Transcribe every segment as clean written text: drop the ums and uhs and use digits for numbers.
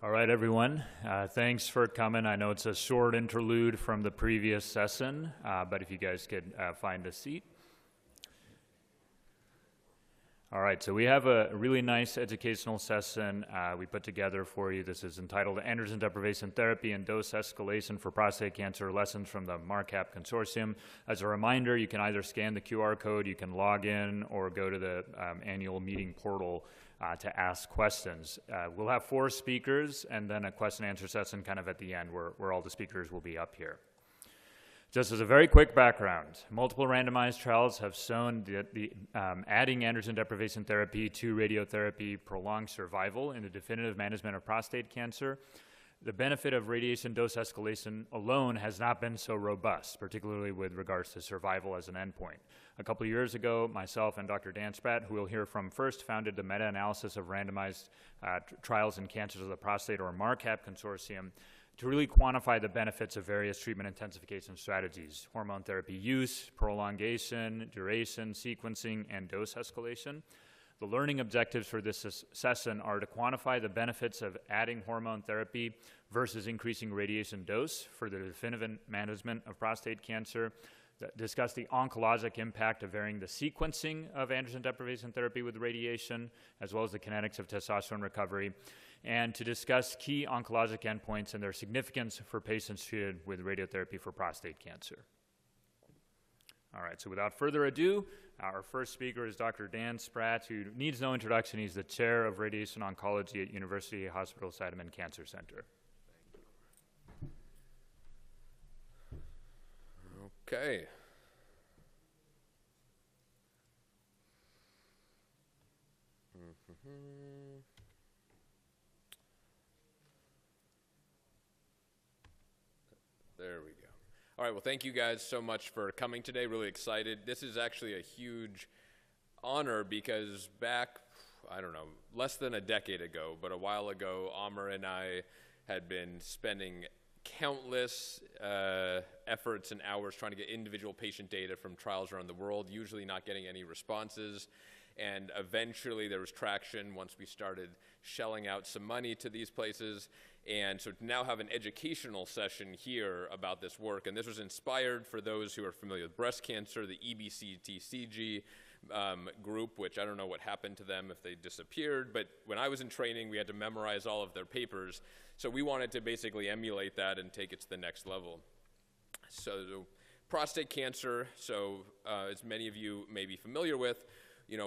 All right, everyone. Thanks for coming. I know it's a short interlude from the previous session, but if you guys could find a seat. All right, so we have a really nice educational session we put together for you. This is entitled Androgen Deprivation Therapy and Dose Escalation for Prostate Cancer, Lessons from the MARCAP Consortium. As a reminder, you can either scan the QR code, you can log in, or go to the annual meeting portal to ask questions. We'll have 4 speakers and then a question and answer session kind of at the end where all the speakers will be up here. Just as a very quick background, multiple randomized trials have shown that adding androgen deprivation therapy to radiotherapy prolongs survival in the definitive management of prostate cancer. The benefit of radiation dose escalation alone has not been so robust, particularly with regards to survival as an endpoint. A couple of years ago, myself and Dr. Dan Spratt, who we'll hear from first, founded the meta-analysis of randomized trials in cancers of the prostate, or MARCAP Consortium, to really quantify the benefits of various treatment intensification strategies: hormone therapy use, prolongation, duration, sequencing, and dose escalation. The learning objectives for this session are to quantify the benefits of adding hormone therapy versus increasing radiation dose for the definitive management of prostate cancer, discuss the oncologic impact of varying the sequencing of androgen deprivation therapy with radiation, as well as the kinetics of testosterone recovery, and to discuss key oncologic endpoints and their significance for patients treated with radiotherapy for prostate cancer. All right, so without further ado, our first speaker is Dr. Dan Spratt, who needs no introduction. He's the chair of radiation oncology at University Hospital Seidemann Cancer Center. Okay. There we go. All right, well, thank you guys so much for coming today. Really excited. This is actually a huge honor because back, I don't know, less than a decade ago, but a while ago, Amr and I had been spending countless efforts and hours trying to get individual patient data from trials around the world, usually not getting any responses. And eventually there was traction once we started shelling out some money to these places. And so to now have an educational session here about this work, and this was inspired, for those who are familiar with breast cancer, the EBCTCG group, which I don't know what happened to them, if they disappeared, but when I was in training, we had to memorize all of their papers. So we wanted to basically emulate that and take it to the next level. So prostate cancer, as many of you may be familiar with,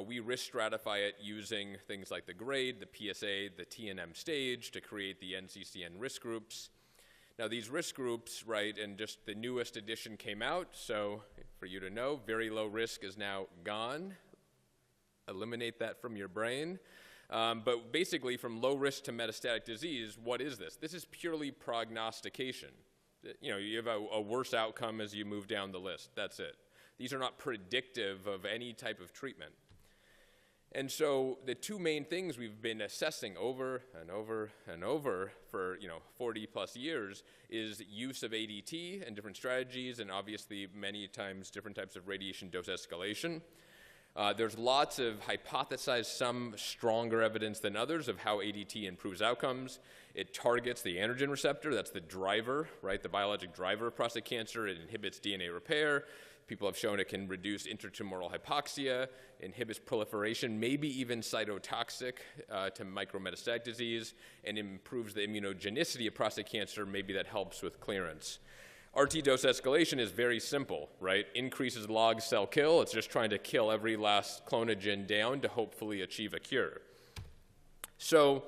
we risk stratify it using things like the grade, the PSA, the TNM stage to create the NCCN risk groups. Now these risk groups, right, and just the newest edition came out, so for you to know, very low risk is now gone. Eliminate that from your brain. But basically, from low risk to metastatic disease, what is this? This is purely prognostication. You have a worse outcome as you move down the list. That's it. These are not predictive of any type of treatment. And so the 2 main things we've been assessing over and over and over for 40 plus years is use of ADT and different strategies, and obviously many times different types of radiation dose escalation. There's lots of hypothesized, some stronger evidence than others, of how ADT improves outcomes. It targets the androgen receptor, that's the driver, right, the biologic driver of prostate cancer. It inhibits DNA repair. People have shown it can reduce intratumoral hypoxia, inhibits proliferation, maybe even cytotoxic to micrometastatic disease, and improves the immunogenicity of prostate cancer. Maybe that helps with clearance. RT dose escalation is very simple, right? Increases log cell kill. It's just trying to kill every last clonogen down to hopefully achieve a cure. So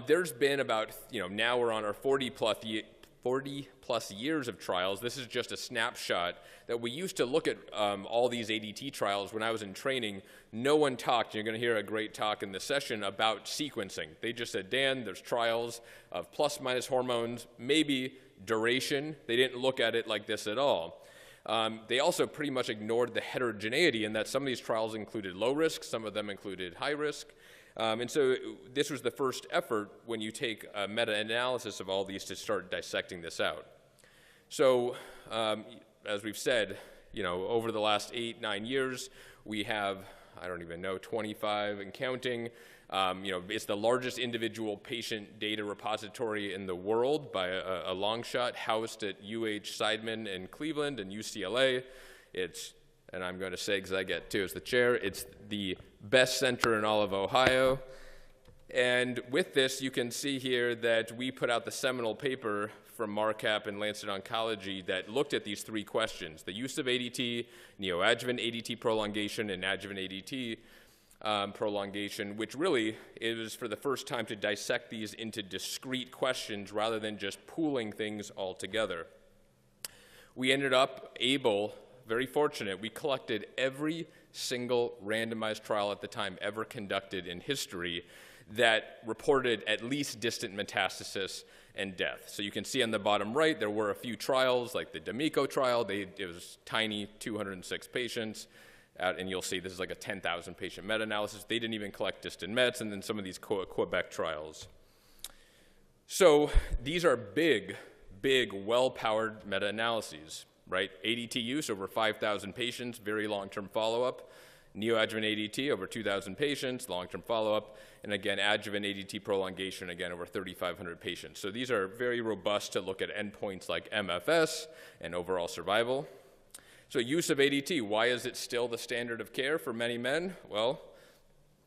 there's been about, now we're on our 40 plus years of trials. This is just a snapshot that we used to look at all these ADT trials when I was in training. No one talked, you're going to hear a great talk in this session, about sequencing. They just said, Dan, there's trials of plus minus hormones, maybe duration. They didn't look at it like this at all. They also pretty much ignored the heterogeneity in that some of these trials included low risk, some of them included high risk. And so this was the first effort when you take a meta-analysis of all these to start dissecting this out. So as we've said, over the last 8-9 years, we have, I don't even know, 25 and counting It's the largest individual patient data repository in the world by a long shot, housed at UH Seidman in Cleveland and UCLA. And I'm going to say, because I get to as the chair, it's the best center in all of Ohio. And with this, you can see here that we put out the seminal paper from MARCAP and Lancet Oncology that looked at these three questions: the use of ADT, neoadjuvant ADT prolongation, and adjuvant ADT prolongation, which really is for the first time to dissect these into discrete questions rather than just pooling things all together. We ended up very fortunate, we collected every single randomized trial at the time ever conducted in history that reported at least distant metastasis and death. So you can see on the bottom right, there were a few trials, like the D'Amico trial. It was tiny, 206 patients. And you'll see this is like a 10,000 patient meta-analysis. They didn't even collect distant mets, and then some of these Quebec trials. So these are big, well-powered meta-analyses, right? ADT use, over 5,000 patients, very long-term follow-up. Neoadjuvant ADT, over 2,000 patients, long-term follow-up. And again, adjuvant ADT prolongation, again, over 3,500 patients. So these are very robust to look at endpoints like MFS and overall survival. So use of ADT, why is it still the standard of care for many men? Well,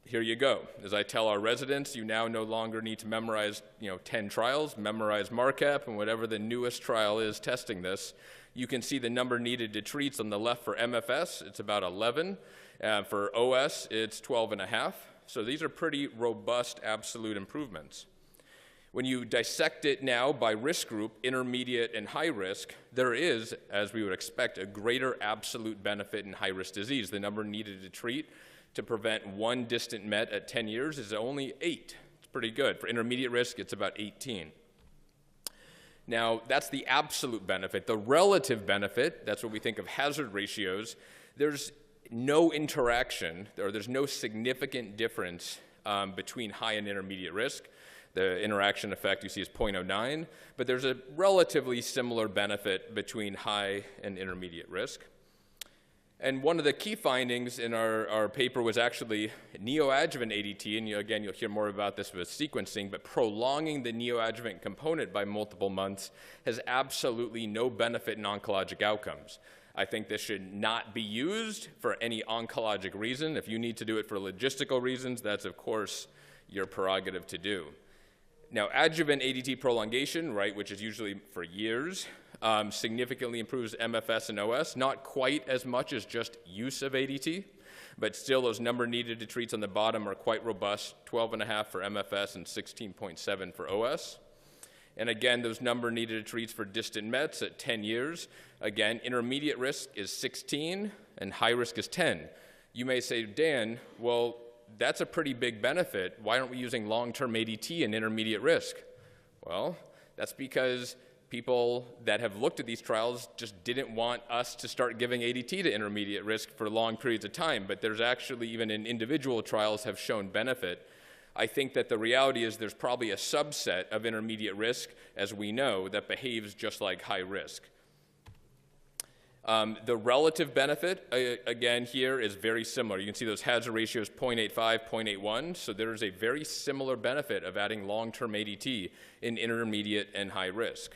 here you go. As I tell our residents, you now no longer need to memorize 10 trials, memorize MARCAP, and whatever the newest trial is testing this. You can see the number needed to treat on the left for MFS, it's about 11. For OS, it's 12.5. So these are pretty robust absolute improvements. When you dissect it now by risk group, intermediate and high risk, there is, as we would expect, a greater absolute benefit in high-risk disease. The number needed to treat to prevent one distant met at 10 years is only 8. It's pretty good. For intermediate risk, it's about 18. Now, that's the absolute benefit. The relative benefit, that's what we think of hazard ratios, there's no interaction, or there's no significant difference between high and intermediate risk. The interaction effect you see is 0.09, but there's a relatively similar benefit between high and intermediate risk. And one of the key findings in our paper was actually neoadjuvant ADT, and again, you'll hear more about this with sequencing, but prolonging the neoadjuvant component by multiple months has absolutely no benefit in oncologic outcomes. I think this should not be used for any oncologic reason. If you need to do it for logistical reasons, that's of course your prerogative to do. Now, adjuvant ADT prolongation, right, which is usually for years, significantly improves MFS and OS, not quite as much as just use of ADT, but still those number needed to treats on the bottom are quite robust, 12.5 for MFS and 16.7 for OS. And again, those number needed to treats for distant mets at 10 years. Again, intermediate risk is 16 and high risk is 10. You may say, Dan, well, that's a pretty big benefit. Why aren't we using long-term ADT in intermediate risk? Well, that's because people that have looked at these trials just didn't want us to start giving ADT to intermediate risk for long periods of time, but there's actually, even in individual trials, have shown benefit. I think that the reality is there's probably a subset of intermediate risk, as we know, that behaves just like high risk. The relative benefit, again, here is very similar. You can see those hazard ratios 0.85, 0.81, so there is a very similar benefit of adding long-term ADT in intermediate and high risk.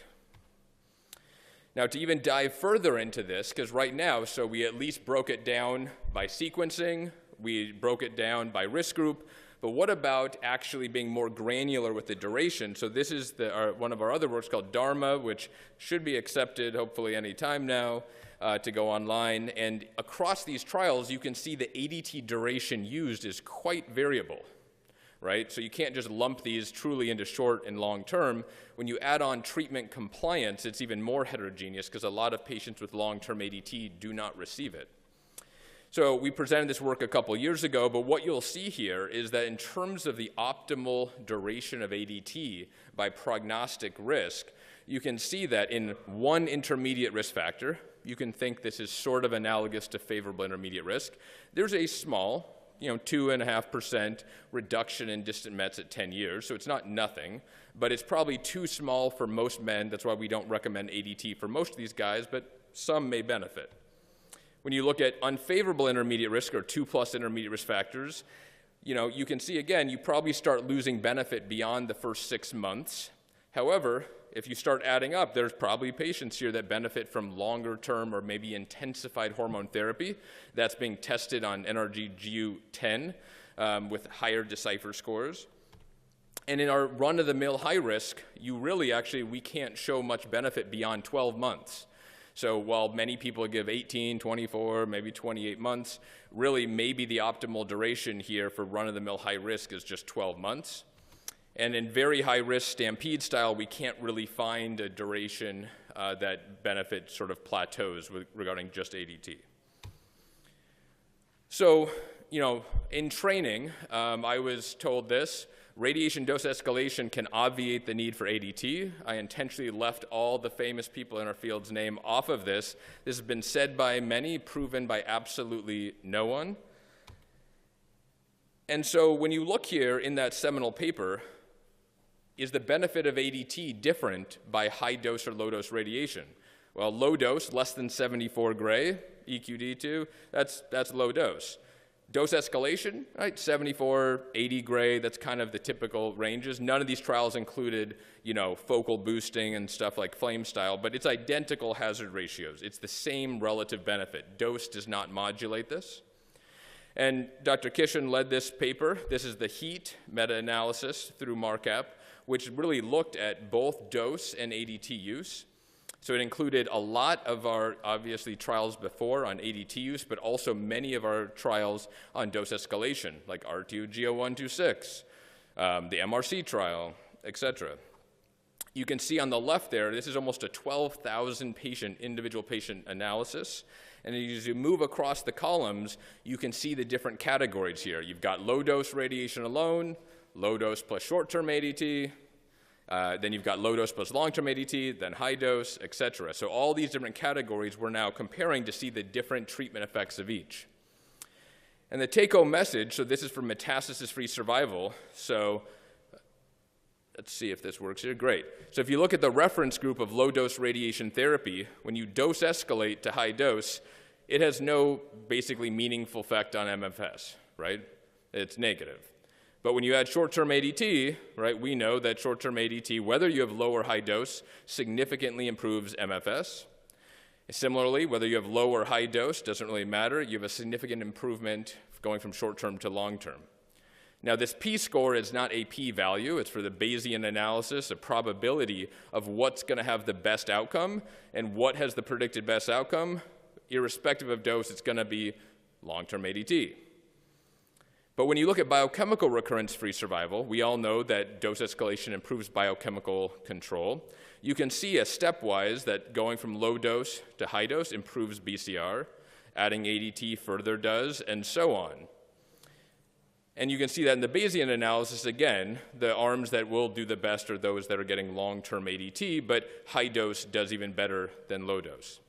Now, to even dive further into this, because right now, so we at least broke it down by sequencing, we broke it down by risk group, but what about actually being more granular with the duration? So this is one of our other works called Dharma, which should be accepted hopefully any time now to go online. And across these trials, you can see the ADT duration used is quite variable, right? So you can't just lump these truly into short and long term. When you add on treatment compliance, it's even more heterogeneous because a lot of patients with long-term ADT do not receive it. So we presented this work a couple years ago, but what you'll see here is that in terms of the optimal duration of ADT by prognostic risk, you can see that in one intermediate risk factor, you can think this is sort of analogous to favorable intermediate risk, there's a small, 2.5% reduction in distant mets at 10 years, so it's not nothing, but it's probably too small for most men. That's why we don't recommend ADT for most of these guys, but some may benefit. When you look at unfavorable intermediate risk, or 2+ intermediate risk factors, you can see again, you probably start losing benefit beyond the first 6 months. However, if you start adding up, there's probably patients here that benefit from longer term or maybe intensified hormone therapy. That's being tested on NRG-GU10 with higher Decipher scores. And in our run-of-the-mill high risk, we can't show much benefit beyond 12 months. So while many people give 18, 24, maybe 28 months, really maybe the optimal duration here for run-of-the-mill high risk is just 12 months. And in very high risk stampede style, we can't really find a duration that benefit sort of plateaus regarding just ADT. So, in training, I was told this: radiation dose escalation can obviate the need for ADT. I intentionally left all the famous people in our field's name off of this. This has been said by many, proven by absolutely no one. And so when you look here in that seminal paper, is the benefit of ADT different by high dose or low dose radiation? Well, low dose, less than 74 gray, EQD2, that's low dose. Dose escalation, right, 74, 80 gray, that's kind of the typical ranges. None of these trials included, focal boosting and stuff like flame style, but it's identical hazard ratios. It's the same relative benefit. Dose does not modulate this. And Dr. Kishan led this paper. This is the HEAT meta-analysis through MARCAP, which really looked at both dose and ADT use. So it included a lot of our, obviously, trials before on ADT use, but also many of our trials on dose escalation, like R2GO126, the MRC trial, etc. You can see on the left there, this is almost a 12,000 individual patient analysis. And as you move across the columns, you can see the different categories here. You've got low dose radiation alone, low dose plus short-term ADT, then you've got low dose plus long-term ADT, then high dose, etc. So all these different categories we're now comparing to see the different treatment effects of each. And the take-home message, so this is for metastasis-free survival. So let's see if this works here. Great. So if you look at the reference group of low-dose radiation therapy, when you dose escalate to high dose, it has no basically meaningful effect on MFS, right? It's negative. But when you add short-term ADT, right, we know that short-term ADT, whether you have low or high dose, significantly improves MFS. Similarly, whether you have low or high dose, doesn't really matter. You have a significant improvement going from short-term to long-term. Now, this p-score is not a p-value. It's for the Bayesian analysis, a probability of what's going to have the best outcome and what has the predicted best outcome. Irrespective of dose, it's going to be long-term ADT. But when you look at biochemical recurrence-free survival, we all know that dose escalation improves biochemical control. You can see a stepwise that going from low dose to high dose improves BCR, adding ADT further does, and so on. And you can see that in the Bayesian analysis, again, the arms that will do the best are those that are getting long-term ADT, but high dose does even better than low dose.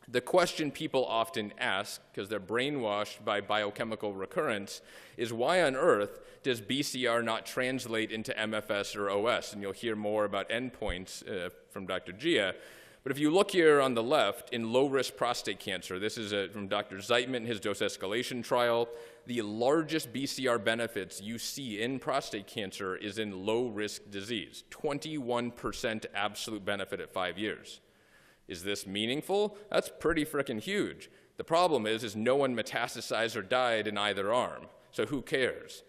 The question people often ask, because they're brainwashed by biochemical recurrence, is why on earth does BCR not translate into MFS or OS? And you'll hear more about endpoints from Dr. Gia. But if you look here on the left, in low-risk prostate cancer, this is from Dr. Zeitman, his dose escalation trial, the largest BCR benefits you see in prostate cancer is in low-risk disease, 21% absolute benefit at 5 years. Is this meaningful? That's pretty freaking huge. The problem is no one metastasized or died in either arm, so who cares?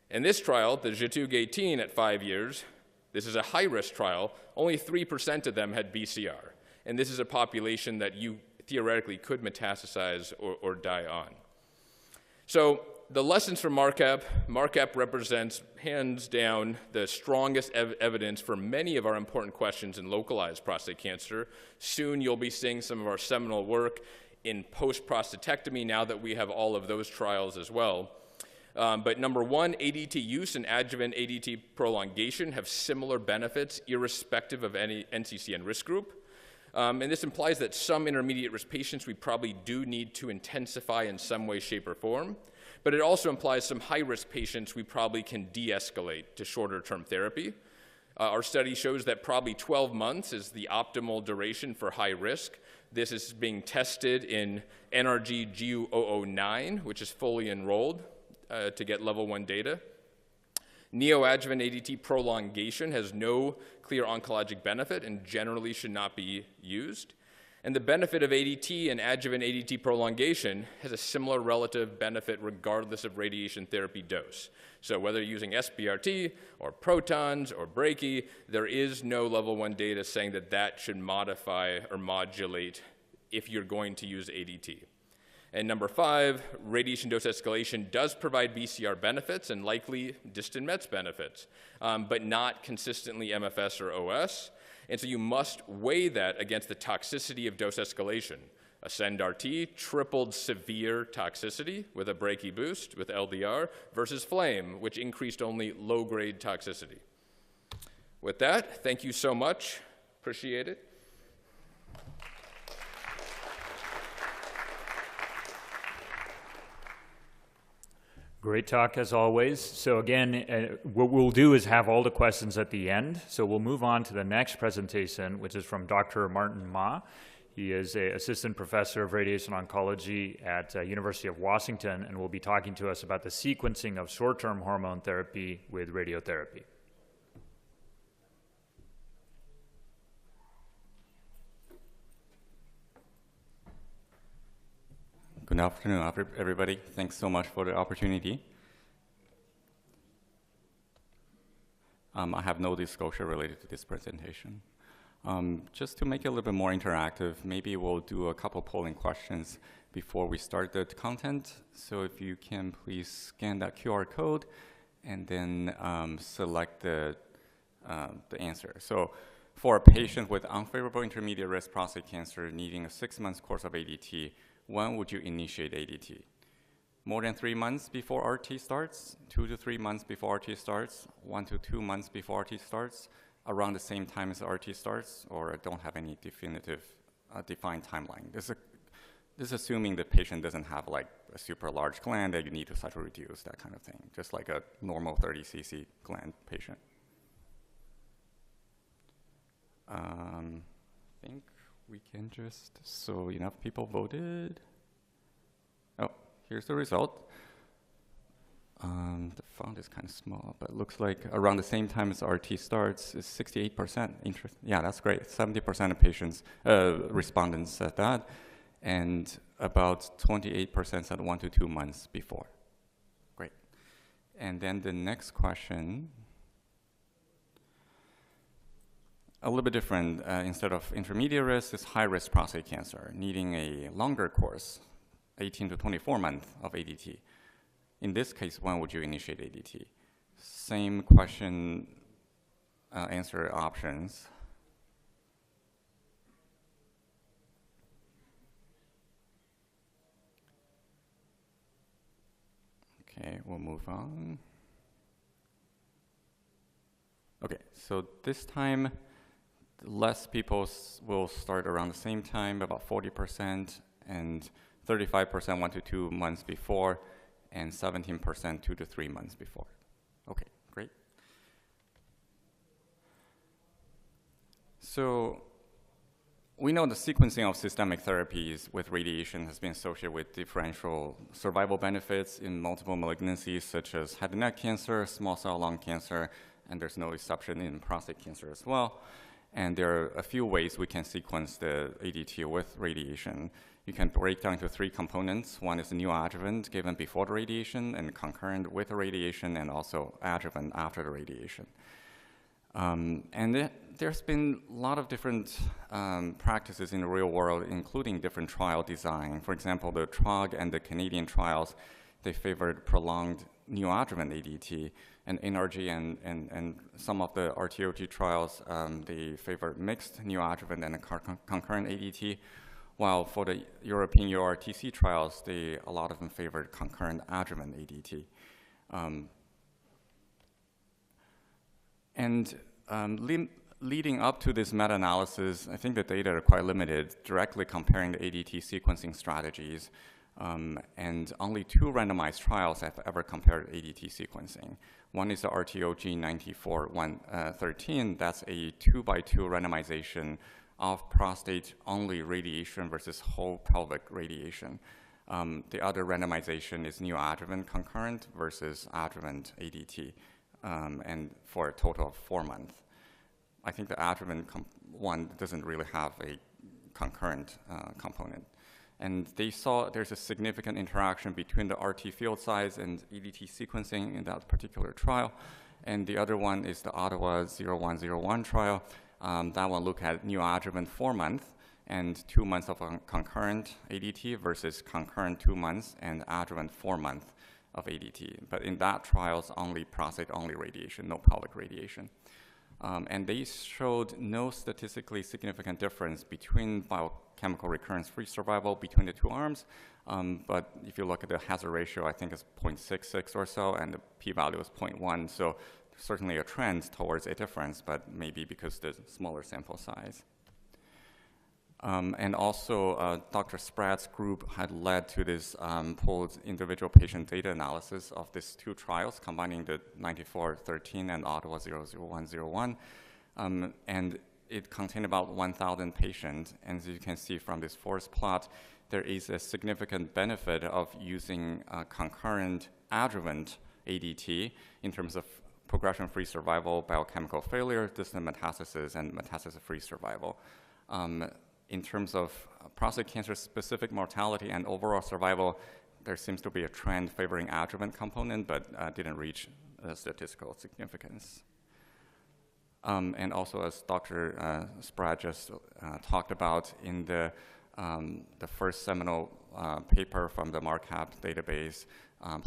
In this trial, the Jatug-18 at 5 years, this is a high-risk trial, only 3% of them had BCR. And this is a population that you theoretically could metastasize or die on. So the lessons from MARCAP, MARCAP represents, hands down, the strongest evidence for many of our important questions in localized prostate cancer. Soon you'll be seeing some of our seminal work in post-prostatectomy now that we have all of those trials as well. But number one, ADT use and adjuvant ADT prolongation have similar benefits irrespective of any NCCN risk group. And this implies that some intermediate risk patients we probably do need to intensify in some way, shape, or form. But it also implies some high-risk patients we probably can de-escalate to shorter-term therapy. Our study shows that probably 12 months is the optimal duration for high risk. This is being tested in NRG-GU009, which is fully enrolled. to get level 1 data. Neoadjuvant ADT prolongation has no clear oncologic benefit and generally should not be used. And the benefit of ADT and adjuvant ADT prolongation has a similar relative benefit regardless of radiation therapy dose. So whether you're using SBRT or protons or brachy, there is no level 1 data saying that that should modify or modulate if you're going to use ADT. And number 5, radiation dose escalation does provide BCR benefits and likely distant METS benefits, but not consistently MFS or OS. And so you must weigh that against the toxicity of dose escalation. Ascend-RT tripled severe toxicity with a brachy boost with LDR versus FLAME, which increased only low-grade toxicity. With that, thank you so much. Appreciate it. Great talk as always. So again, what we'll do is have all the questions at the end. So we'll move on to the next presentation, which is from Dr. Martin Ma. He is an assistant professor of radiation oncology at University of Washington and will be talking to us about the sequencing of short-term hormone therapy with radiotherapy. Good afternoon, everybody. Thanks so much for the opportunity. I have no disclosure related to this presentation. Just to make it a little bit more interactive, maybe we'll do a couple polling questions before we start the content. So if you can please scan that QR code and then select the answer. So for a patient with unfavorable intermediate risk prostate cancer needing a 6-month course of ADT, when would you initiate ADT? More than 3 months before RT starts, 2 to 3 months before RT starts, 1 to 2 months before RT starts, around the same time as RT starts, or don't have any definitive defined timeline. This is assuming the patient doesn't have like a super large gland that you need to cycle reduce, that kind of thing, just like a normal 30 cc gland patient. I think we can just, so enough people voted. Oh, here's the result. The font is kind of small, but it looks like around the same time as RT starts is 68% interest. Yeah, that's great. 70% of patients, respondents said that, and about 28% said 1 to 2 months before. Great. And then the next question, a little bit different. Instead of intermediate risk, it's high-risk prostate cancer, needing a longer course, 18 to 24 months of ADT. In this case, when would you initiate ADT? Same question, answer options. Okay, we'll move on. Okay, so this time, less people will start around the same time, about 40%, and 35% 1 to 2 months before, and 17% 2 to 3 months before. Okay, great. So we know the sequencing of systemic therapies with radiation has been associated with differential survival benefits in multiple malignancies, such as head and neck cancer, small cell lung cancer, and there's no exception in prostate cancer as well. And there are a few ways we can sequence the ADT with radiation. You can break down into 3 components. One is the neoadjuvant given before the radiation and concurrent with the radiation, and also adjuvant after the radiation. There's been a lot of different practices in the real world, including different trial design. For example, the TROG and the Canadian trials, they favored prolonged neoadjuvant ADT, and NRG and some of the RTOG trials, they favored mixed neoadjuvant and concurrent ADT, while for the European URTC trials, a lot of them favored concurrent adjuvant ADT. Leading up to this meta-analysis, I think the data are quite limited, directly comparing the ADT sequencing strategies, and only 2 randomized trials have ever compared ADT sequencing. One is the RTOG 94113, that's a 2x2 randomization of prostate-only radiation versus whole pelvic radiation. The other randomization is neoadjuvant concurrent versus adjuvant ADT, and for a total of 4 months. I think the adjuvant one doesn't really have a concurrent component. And they saw there's a significant interaction between the RT field size and ADT sequencing in that particular trial. And the other one is the Ottawa 0101 trial. That one looked at neoadjuvant 4 months and 2 months of concurrent ADT versus concurrent 2 months and adjuvant 4 months of ADT. But in that trial, it's only prostate-only radiation, no pelvic radiation. And they showed no statistically significant difference between biochemical recurrence-free survival between the two arms. But if you look at the hazard ratio, I think it's 0.66 or so, and the p-value is 0.1. So certainly a trend towards a difference, but maybe because the smaller sample size. And also, Dr. Spratt's group had led to this pooled individual patient data analysis of these two trials, combining the 9413 and Ottawa 00101. And it contained about 1,000 patients. And as you can see from this forest plot, there is a significant benefit of using concurrent adjuvant ADT in terms of progression-free survival, biochemical failure, distant metastasis, and metastasis-free survival. In terms of prostate cancer-specific mortality and overall survival, there seems to be a trend favoring adjuvant component, but didn't reach statistical significance. And also, as Dr. Spratt just talked about in the first seminal paper from the MARCAP database,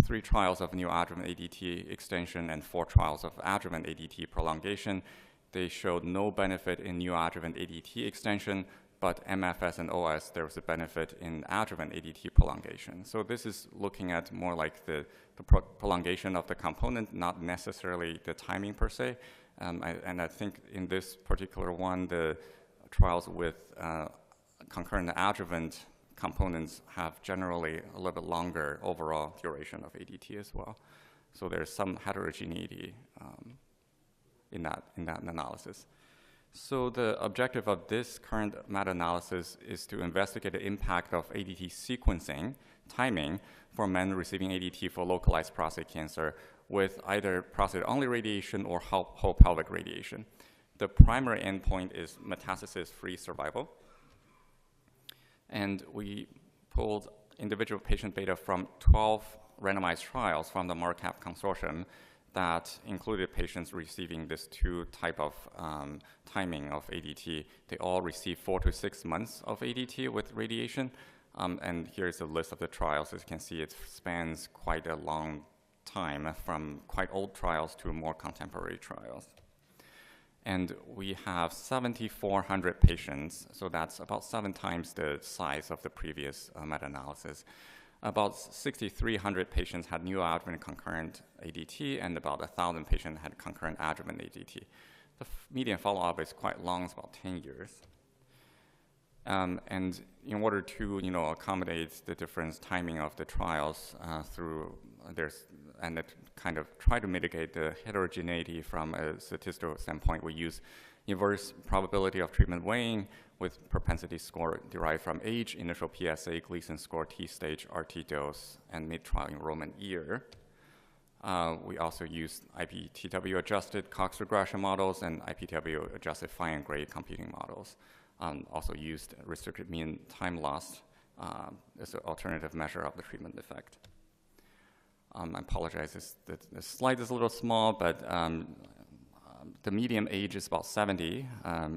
3 trials of neoadjuvant ADT extension and 4 trials of adjuvant ADT prolongation. They showed no benefit in neoadjuvant ADT extension, but MFS and OS, there was a benefit in adjuvant ADT prolongation. So this is looking at more like the prolongation of the component, not necessarily the timing per se. And I think in this particular one, the trials with concurrent adjuvant components have generally a little bit longer overall duration of ADT as well. So there's some heterogeneity in that analysis. So the objective of this current meta-analysis is to investigate the impact of ADT sequencing timing for men receiving ADT for localized prostate cancer with either prostate-only radiation or whole pelvic radiation. The primary endpoint is metastasis-free survival. And we pulled individual patient data from 12 randomized trials from the MARCAP consortium that included patients receiving this 2 type of timing of ADT. They all received 4 to 6 months of ADT with radiation. And here's a list of the trials. As you can see, it spans quite a long time from quite old trials to more contemporary trials. And we have 7,400 patients, so that's about 7 times the size of the previous meta-analysis. About 6,300 patients had neoadjuvant concurrent ADT, and about 1,000 patients had concurrent adjuvant ADT. The median follow-up is quite long, it's about 10 years. And in order to accommodate the different timing of the trials and it kind of try to mitigate the heterogeneity from a statistical standpoint, we use inverse probability of treatment weighing with propensity score derived from age, initial PSA, Gleason score, T-stage, RT dose, and mid-trial enrollment year. We also used IPTW-adjusted Cox regression models and IPTW-adjusted fine and gray computing models. Also used restricted mean time loss as an alternative measure of the treatment effect. I apologize, the slide is a little small, but the median age is about 70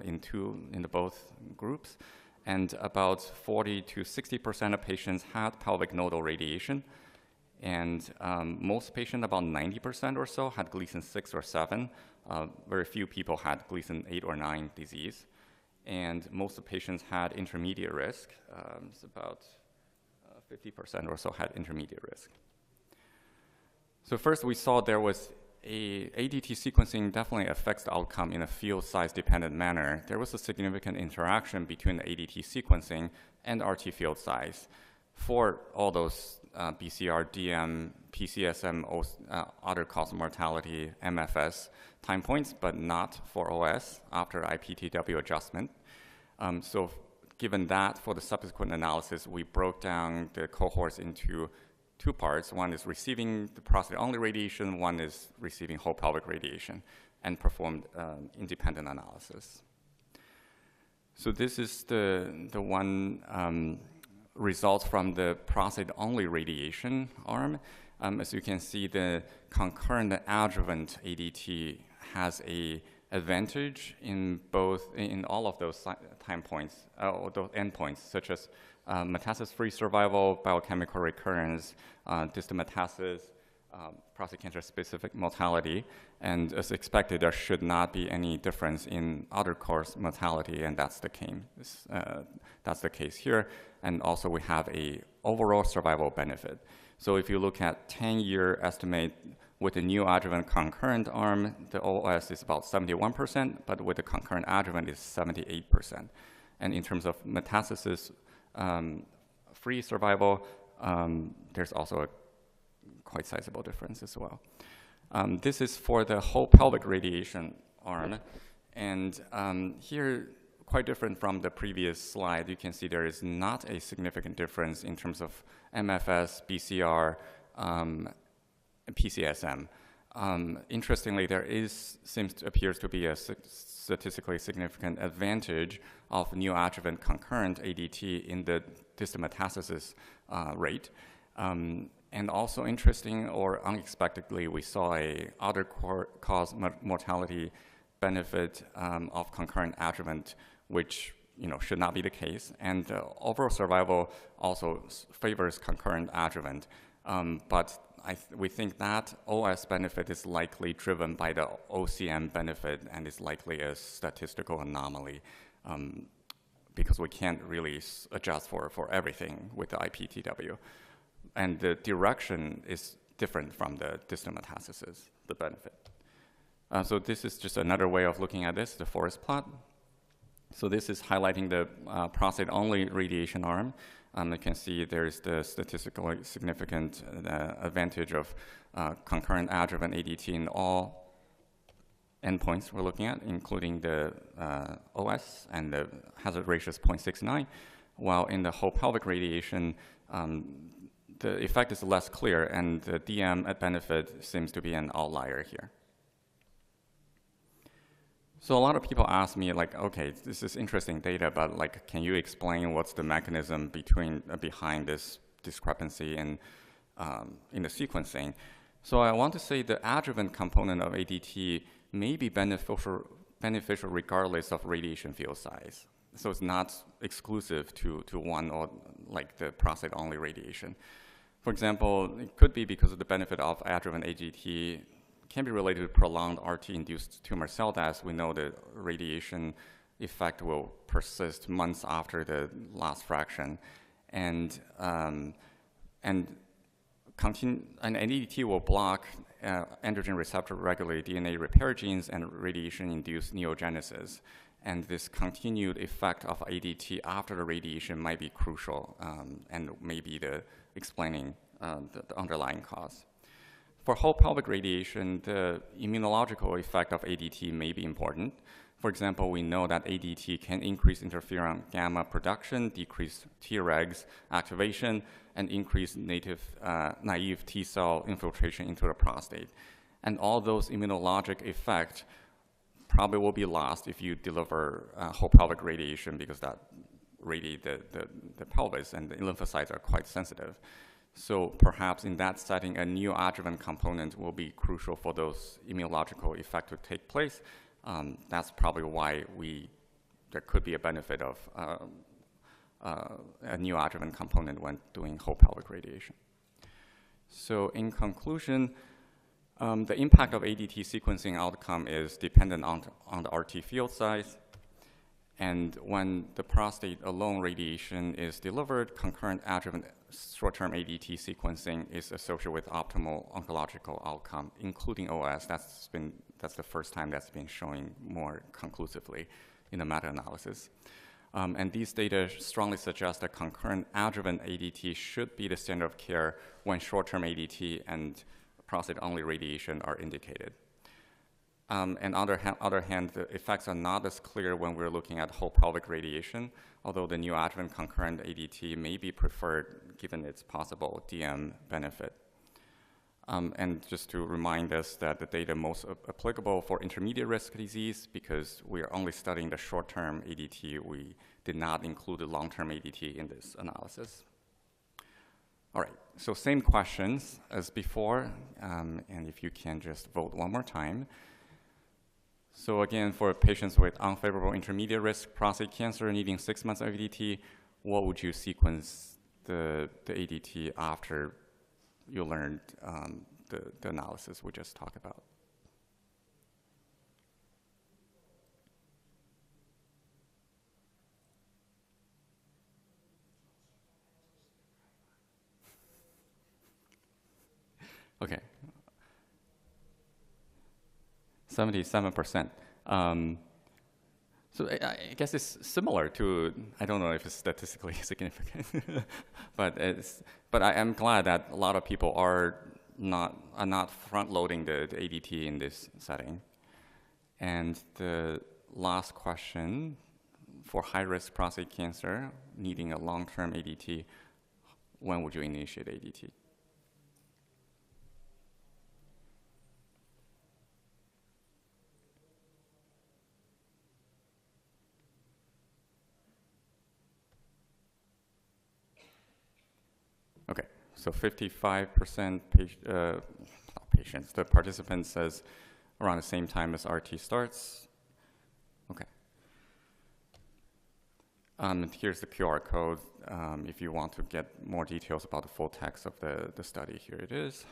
in the both groups, and about 40 to 60% of patients had pelvic nodal radiation, and most patients, about 90% or so, had Gleason 6 or 7. Very few people had Gleason 8 or 9 disease, and most of the patients had intermediate risk. It's about 50% or so had intermediate risk. So first, we saw there was ADT sequencing definitely affects the outcome in a field size dependent manner. There was a significant interaction between the ADT sequencing and RT field size for all those BCR, DM, PCSM, other cause of mortality, MFS time points, but not for OS after IPTW adjustment. So given that, for the subsequent analysis, we broke down the cohorts into two parts. One is receiving the prostate-only radiation, one is receiving whole pelvic radiation, and performed independent analysis. So this is the one results from the prostate-only radiation arm. As you can see, the concurrent adjuvant ADT has a advantage in all of those time points, or those endpoints, such as metastasis-free survival, biochemical recurrence, distal metastasis, prostate cancer-specific mortality, and as expected, there should not be any difference in other cause mortality, and that's the case here. And also, we have a overall survival benefit. So if you look at 10-year estimate with the neoadjuvant concurrent arm, the OS is about 71%, but with the concurrent adjuvant is 78%. And in terms of metastasis-free survival, there's also a quite sizable difference as well. This is for the whole pelvic radiation arm. And here, quite different from the previous slide, you can see there is not a significant difference in terms of MFS, BCR, PCSM. Interestingly, there appears to be a statistically significant advantage of neoadjuvant concurrent ADT in the distal metastasis rate. And also interesting or unexpectedly, we saw a other cause mortality benefit of concurrent adjuvant, which should not be the case. And overall survival also favors concurrent adjuvant. But we think that OS benefit is likely driven by the OCM benefit and is likely a statistical anomaly because we can't really adjust for everything with the IPTW. And the direction is different from the distal metastasis, the benefit. So this is just another way of looking at this, the forest plot. So this is highlighting the prostate-only radiation arm. You can see there's the statistically significant advantage of concurrent adjuvant ADT in all endpoints we're looking at, including the OS, and the hazard ratio is 0.69, while in the whole pelvic radiation, the effect is less clear, and the DM at benefit seems to be an outlier here. So a lot of people ask me, like, okay, this is interesting data, but like, can you explain what's the mechanism behind this discrepancy in the sequencing? So I want to say the adjuvant component of ADT may be beneficial regardless of radiation field size. So it's not exclusive to one or like the prostate-only radiation. For example, it could be because of the benefit of adjuvant ADT can be related to prolonged RT-induced tumor cell death. We know the radiation effect will persist months after the last fraction, and ADT will block androgen receptor regulated DNA repair genes and radiation-induced neogenesis. And this continued effect of ADT after the radiation might be crucial and maybe explaining the underlying cause. For whole pelvic radiation, the immunological effect of ADT may be important. For example, we know that ADT can increase interferon gamma production, decrease Tregs activation, and increase naive T cell infiltration into the prostate. And all those immunologic effects probably will be lost if you deliver whole pelvic radiation, because that radiate the pelvis, and the lymphocytes are quite sensitive. So perhaps in that setting, a neoadjuvant component will be crucial for those immunological effects to take place. That's probably why there could be a benefit of a neoadjuvant component when doing whole pelvic radiation. So in conclusion, the impact of ADT sequencing outcome is dependent on the RT field size. And when the prostate alone radiation is delivered, concurrent adjuvant short-term ADT sequencing is associated with optimal oncological outcome, including OS. That's the first time that's been showing more conclusively in the meta-analysis. And these data strongly suggest that concurrent adjuvant ADT should be the standard of care when short-term ADT and prostate-only radiation are indicated. And on the other hand, the effects are not as clear when we're looking at whole pelvic radiation, although the neoadjuvant concurrent ADT may be preferred given its possible DM benefit. And just to remind us that the data most applicable for intermediate risk disease, because we are only studying the short-term ADT, we did not include the long-term ADT in this analysis. All right, so same questions as before, and if you can just vote one more time. So again, for patients with unfavorable intermediate risk prostate cancer needing 6 months of ADT, what would you sequence the ADT after you learned the analysis we just talked about? Okay. 77%. So I guess it's similar to, I don't know if it's statistically significant, but I am glad that a lot of people are not front-loading the ADT in this setting. And the last question, for high-risk prostate cancer needing a long-term ADT, when would you initiate ADT? Okay, so 55% patients, the participant says around the same time as RT starts. Okay. Here's the QR code. If you want to get more details about the full text of the study, here it is.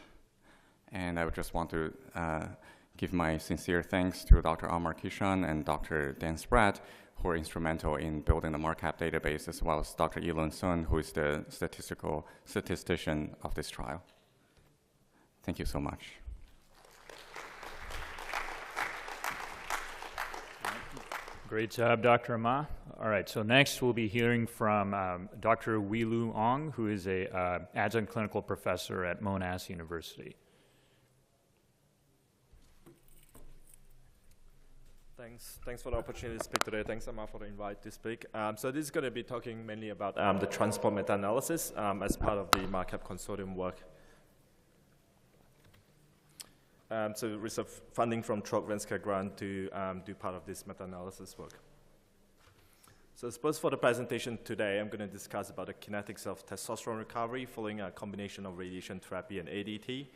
And I would just want to give my sincere thanks to Dr. Amar Kishan and Dr. Dan Spratt, who are instrumental in building the MARCAP database, as well as Dr. Elon Sun, who is the statistician of this trial. Thank you so much. Great job, Dr. Ma. All right, so next we'll be hearing from Dr. Wei-Lu Ong, who is a adjunct clinical professor at Monash University. Thanks for the opportunity to speak today. Thanks, Amma, for the invite to speak. So this is going to be talking mainly about the transport meta-analysis as part of the MARCAP consortium work. So we receive funding from Trog-Venska grant to do part of this meta-analysis work. So I suppose for the presentation today, I'm going to discuss about the kinetics of testosterone recovery following a combination of radiation therapy and ADT.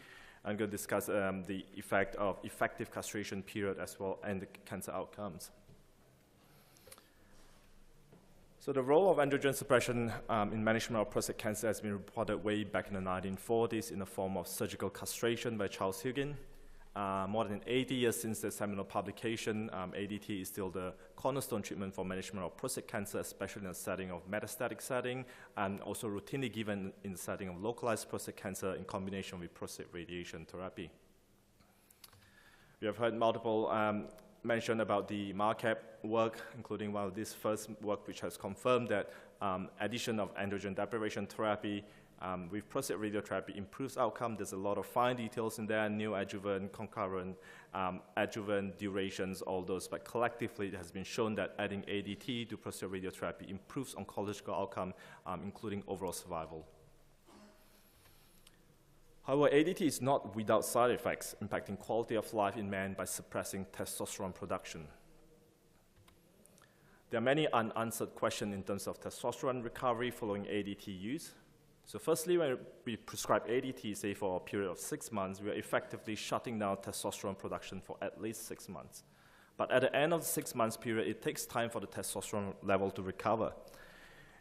I'm going to discuss the effect of effective castration period as well and the cancer outcomes. So the role of androgen suppression in management of prostate cancer has been reported way back in the 1940s in the form of surgical castration by Charles Huggin. More than 80 years since the seminal publication, ADT is still the cornerstone treatment for management of prostate cancer, especially in the setting of metastatic setting, and also routinely given in the setting of localized prostate cancer in combination with prostate radiation therapy. We have heard multiple mention about the MARCAP work, including one of this first work which has confirmed that addition of androgen deprivation therapy with prostate radiotherapy improves outcome. There's a lot of fine details in there, neoadjuvant, concurrent, adjuvant durations, all those, but collectively it has been shown that adding ADT to prostate radiotherapy improves oncological outcome, including overall survival. However, ADT is not without side effects, impacting quality of life in men by suppressing testosterone production. There are many unanswered questions in terms of testosterone recovery following ADT use. So firstly, when we prescribe ADT, say for a period of 6 months, we are effectively shutting down testosterone production for at least 6 months. But at the end of the 6 months period, it takes time for the testosterone level to recover.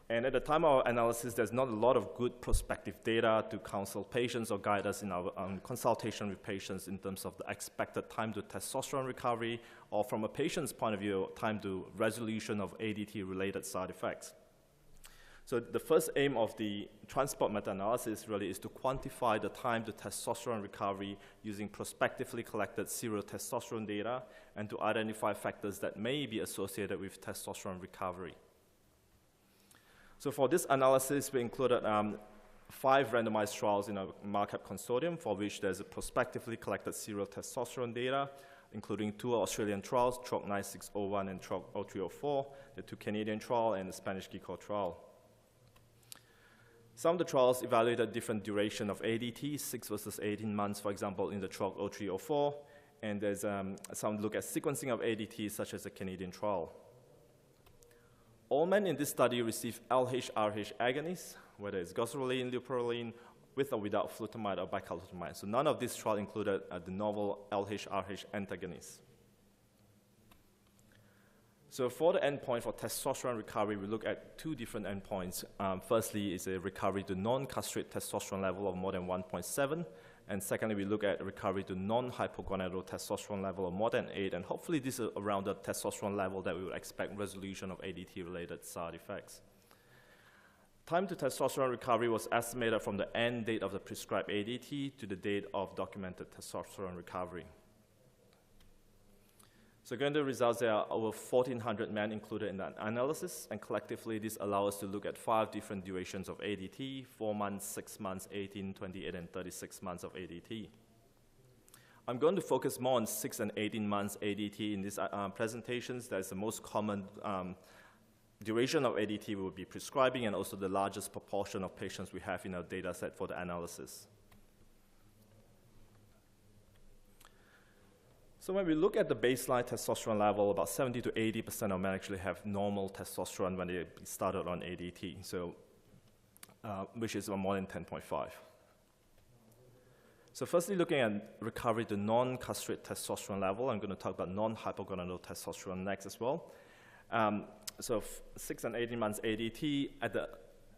And at the time of our analysis, there's not a lot of good prospective data to counsel patients or guide us in our consultation with patients in terms of the expected time to testosterone recovery, or from a patient's point of view, time to resolution of ADT-related side effects. So the first aim of the transport meta-analysis really is to quantify the time to testosterone recovery using prospectively collected serial testosterone data and to identify factors that may be associated with testosterone recovery. So for this analysis, we included 5 randomized trials in a MARCAP consortium for which there's a prospectively collected serial testosterone data. including 2 Australian trials, TROC 9601 and TROC 0304, the 2 Canadian trials, and the Spanish GCOR trial. Some of the trials evaluated different duration of ADT, 6 versus 18 months, for example, in the TROC 0304, and there's some look at sequencing of ADT, such as the Canadian trial. All men in this study received LH-RH agonists, whether it's goserelin, leuprolin, with or without flutamide or bicalutamide. So none of these trials included the novel LH-RH antagonists. So for the endpoint for testosterone recovery, we look at 2 different endpoints. Firstly is a recovery to non-castrate testosterone level of more than 1.7. And secondly, we look at recovery to non-hypogonadal testosterone level of more than 8. And hopefully this is around the testosterone level that we would expect resolution of ADT-related side effects. Time to testosterone recovery was estimated from the end date of the prescribed ADT to the date of documented testosterone recovery. So again, the results, there are over 1,400 men included in that analysis, and collectively this allows us to look at 5 different durations of ADT, 4 months, 6 months, 18, 28, and 36 months of ADT. I'm going to focus more on 6 and 18 months ADT in these presentations. That's the most common duration of ADT we will be prescribing, and also the largest proportion of patients we have in our data set for the analysis. So when we look at the baseline testosterone level, about 70 to 80% of men actually have normal testosterone when they started on ADT, so, which is more than 10.5. So firstly, looking at recovery to non-castrate testosterone level, I'm going to talk about non-hypogonadal testosterone next as well. So 6 and 18 months ADT, at the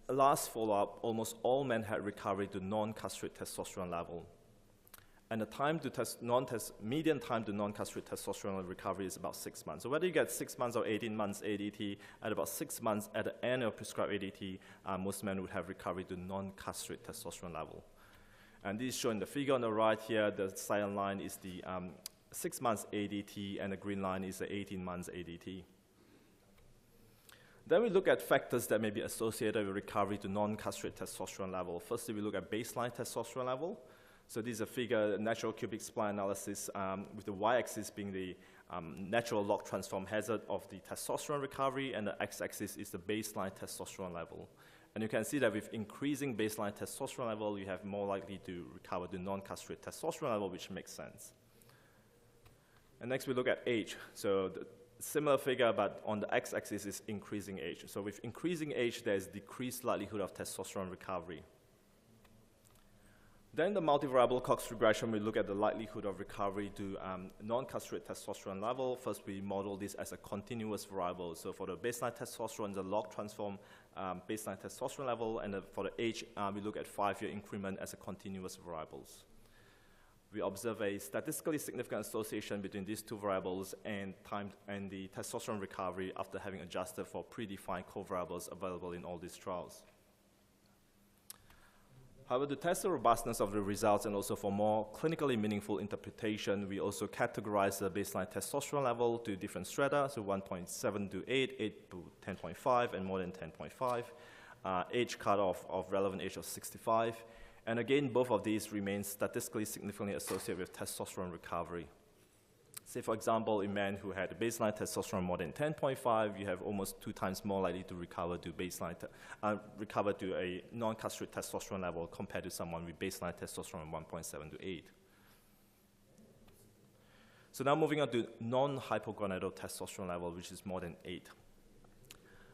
last follow-up, almost all men had recovery to non-castrate testosterone level. And the time to median time to non-castrate testosterone recovery is about 6 months. So whether you get 6 months or 18 months ADT, at about 6 months at the end of prescribed ADT, most men would have recovery to non-castrate testosterone level. And this is shown in the figure on the right here. The cyan line is the 6 months ADT, and the green line is the 18 months ADT. Then we look at factors that may be associated with recovery to non-castrate testosterone level. Firstly, we look at baseline testosterone level. So this is a figure, natural cubic spline analysis, with the y-axis being the natural log transform hazard of the testosterone recovery, and the x-axis is the baseline testosterone level. And you can see that with increasing baseline testosterone level, you have more likely to recover the non-castrate testosterone level, which makes sense. And next we look at age. So the similar figure, but on the x-axis is increasing age. So with increasing age, there's decreased likelihood of testosterone recovery. Then the multivariable Cox regression, we look at the likelihood of recovery to non-castrate testosterone level. First, we model this as a continuous variable. So for the baseline testosterone, the log transform baseline testosterone level, and for the age, we look at 5-year increment as a continuous variables. We observe a statistically significant association between these 2 variables and time and the testosterone recovery after having adjusted for predefined covariables available in all these trials. However, to test the robustness of the results and also for more clinically meaningful interpretation, we also categorize the baseline testosterone level to different strata, so 1.7 to 8, 8 to 10.5, and more than 10.5. Age cutoff of relevant age of 65. And again, both of these remain statistically significantly associated with testosterone recovery. Say, for example, in men who had baseline testosterone more than 10.5, you have almost 2 times more likely to recover to baseline, recover to a non-castrate testosterone level compared to someone with baseline testosterone 1.7 to 8. So now moving on to non-hypogonadal testosterone level, which is more than 8.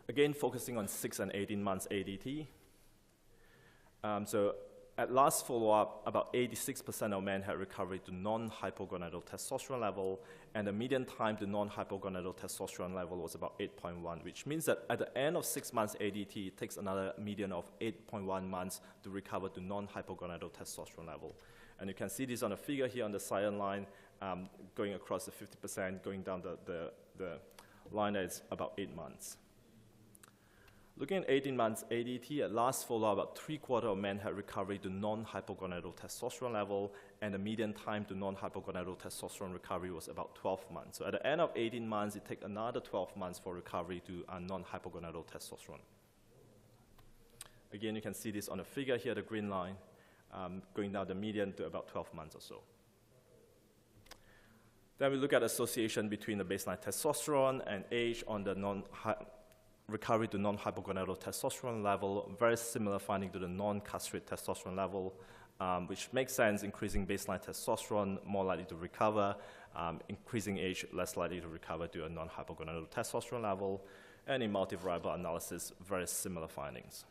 Again, focusing on 6 and 18 months ADT. So at last follow-up, about 86% of men had recovery to non-hypogonadal testosterone level, and the median time to non-hypogonadal testosterone level was about 8.1, which means that at the end of 6 months ADT, it takes another median of 8.1 months to recover to non-hypogonadal testosterone level. And you can see this on a figure here on the cyan line, going across the 50%, going down the line that is about 8 months. Looking at 18 months ADT, at last follow-up, about 3/4 of men had recovery to non-hypogonadal testosterone level, and the median time to non-hypogonadal testosterone recovery was about 12 months. So at the end of 18 months, it takes another 12 months for recovery to non-hypogonadal testosterone. Again, you can see this on the figure here, the green line, going down the median to about 12 months or so. Then we look at association between the baseline testosterone and age on the recovery to non-hypogonadal testosterone level. Very similar finding to the non-castrate testosterone level, which makes sense. Increasing baseline testosterone, more likely to recover. Increasing age, less likely to recover to a non-hypogonadal testosterone level. And in multivariable analysis, very similar findings.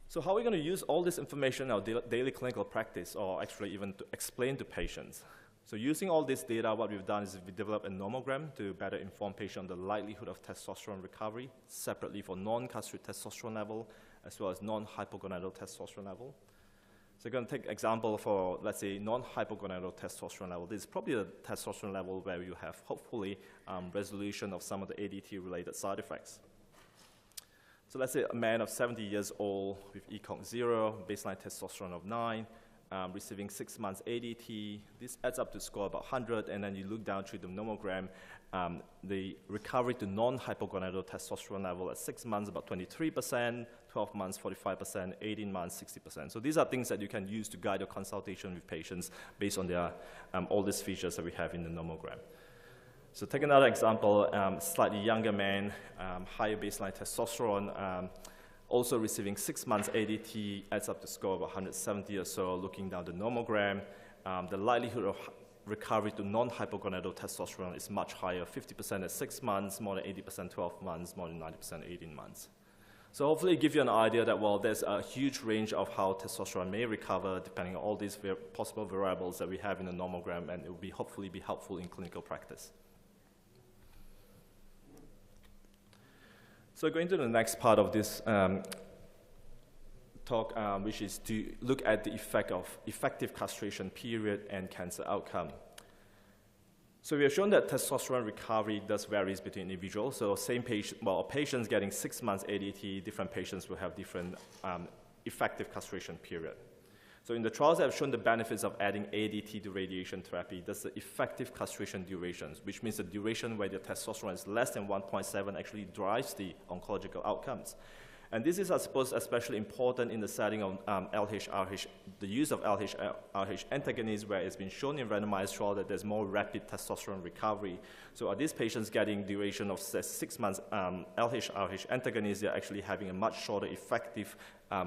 So how are we going to use all this information in our daily clinical practice, or actually even to explain to patients? So using all this data, what we've done is we developed a nomogram to better inform patients on the likelihood of testosterone recovery, separately for non-castrate testosterone level, as well as non-hypogonadal testosterone level. So I'm going to take example for, let's say, non-hypogonadal testosterone level. This is probably the testosterone level where you have, hopefully, resolution of some of the ADT-related side effects. So let's say a man of 70 years old with ECOG 0, baseline testosterone of 9, receiving 6 months ADT. This adds up to score about 100, and then you look down through the nomogram, the recovery to non-hypogonadal testosterone level at 6 months, about 23%, 12 months, 45%, 18 months, 60%. So these are things that you can use to guide your consultation with patients based on their, all these features that we have in the nomogram. So take another example, slightly younger man, higher baseline testosterone, also receiving 6 months ADT, adds up to score of 170 or so, looking down the nomogram. The likelihood of recovery to non-hypogonadal testosterone is much higher, 50% at 6 months, more than 80% 12 months, more than 90% 18 months. So hopefully give you an idea that, well, there's a huge range of how testosterone may recover depending on all these possible variables that we have in the nomogram, and it will hopefully be helpful in clinical practice. So going to the next part of this talk, which is to look at the effect of effective castration period and cancer outcome. So we have shown that testosterone recovery does vary between individuals. So same patient, well, patients getting 6 months ADT, different patients will have different effective castration period. So in the trials, I've shown the benefits of adding ADT to radiation therapy. That's the effective castration durations, which means the duration where the testosterone is less than 1.7 actually drives the oncological outcomes. And this is, I suppose, especially important in the setting of LH-RH, the use of LH-RH antagonists, where it's been shown in randomized trial that there's more rapid testosterone recovery. So are these patients getting duration of 6 months LH-RH antagonists, they're actually having a much shorter effective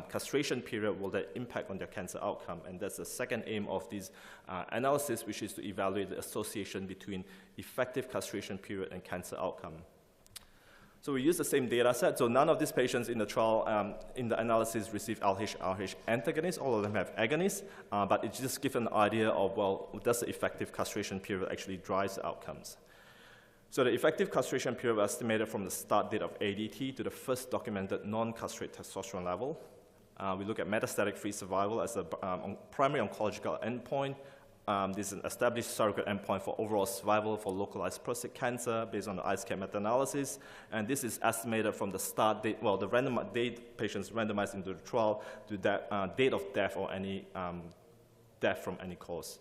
castration period. Will that impact on their cancer outcome? And that's the second aim of this analysis, which is to evaluate the association between effective castration period and cancer outcome. So we use the same data set. So none of these patients in the trial, in the analysis, received LH-RH antagonists. All of them have agonists, but it just gives an idea of, well, does the effective castration period actually drive the outcomes? So the effective castration period was estimated from the start date of ADT to the first documented non-castrate testosterone level. We look at metastatic free survival as a primary oncological endpoint. This is an established surrogate endpoint for overall survival for localized prostate cancer based on the ICE-CAP meta-analysis. And this is estimated from the start date, well, the date patients randomized into the trial to that date of death or any death from any cause.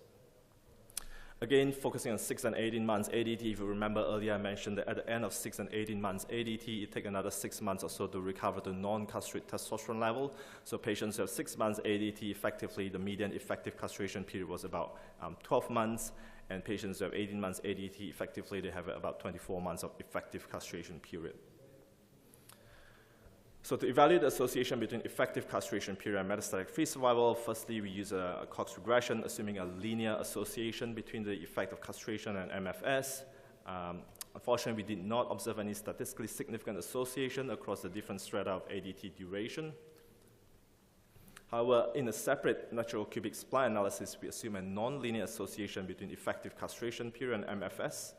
Again, focusing on 6 and 18 months ADT. If you remember earlier, I mentioned that at the end of 6 and 18 months ADT, it takes another 6 months or so to recover to non-castrate testosterone level. So patients who have 6 months ADT, effectively, the median effective castration period was about 12 months. And patients who have 18 months ADT, effectively, they have about 24 months of effective castration period. So to evaluate the association between effective castration period and metastatic free survival, firstly, we use a Cox regression, assuming a linear association between the effect of castration and MFS. Unfortunately, we did not observe any statistically significant association across the different strata of ADT duration. However, in a separate natural cubic spline analysis, we assume a nonlinear association between effective castration period and MFS.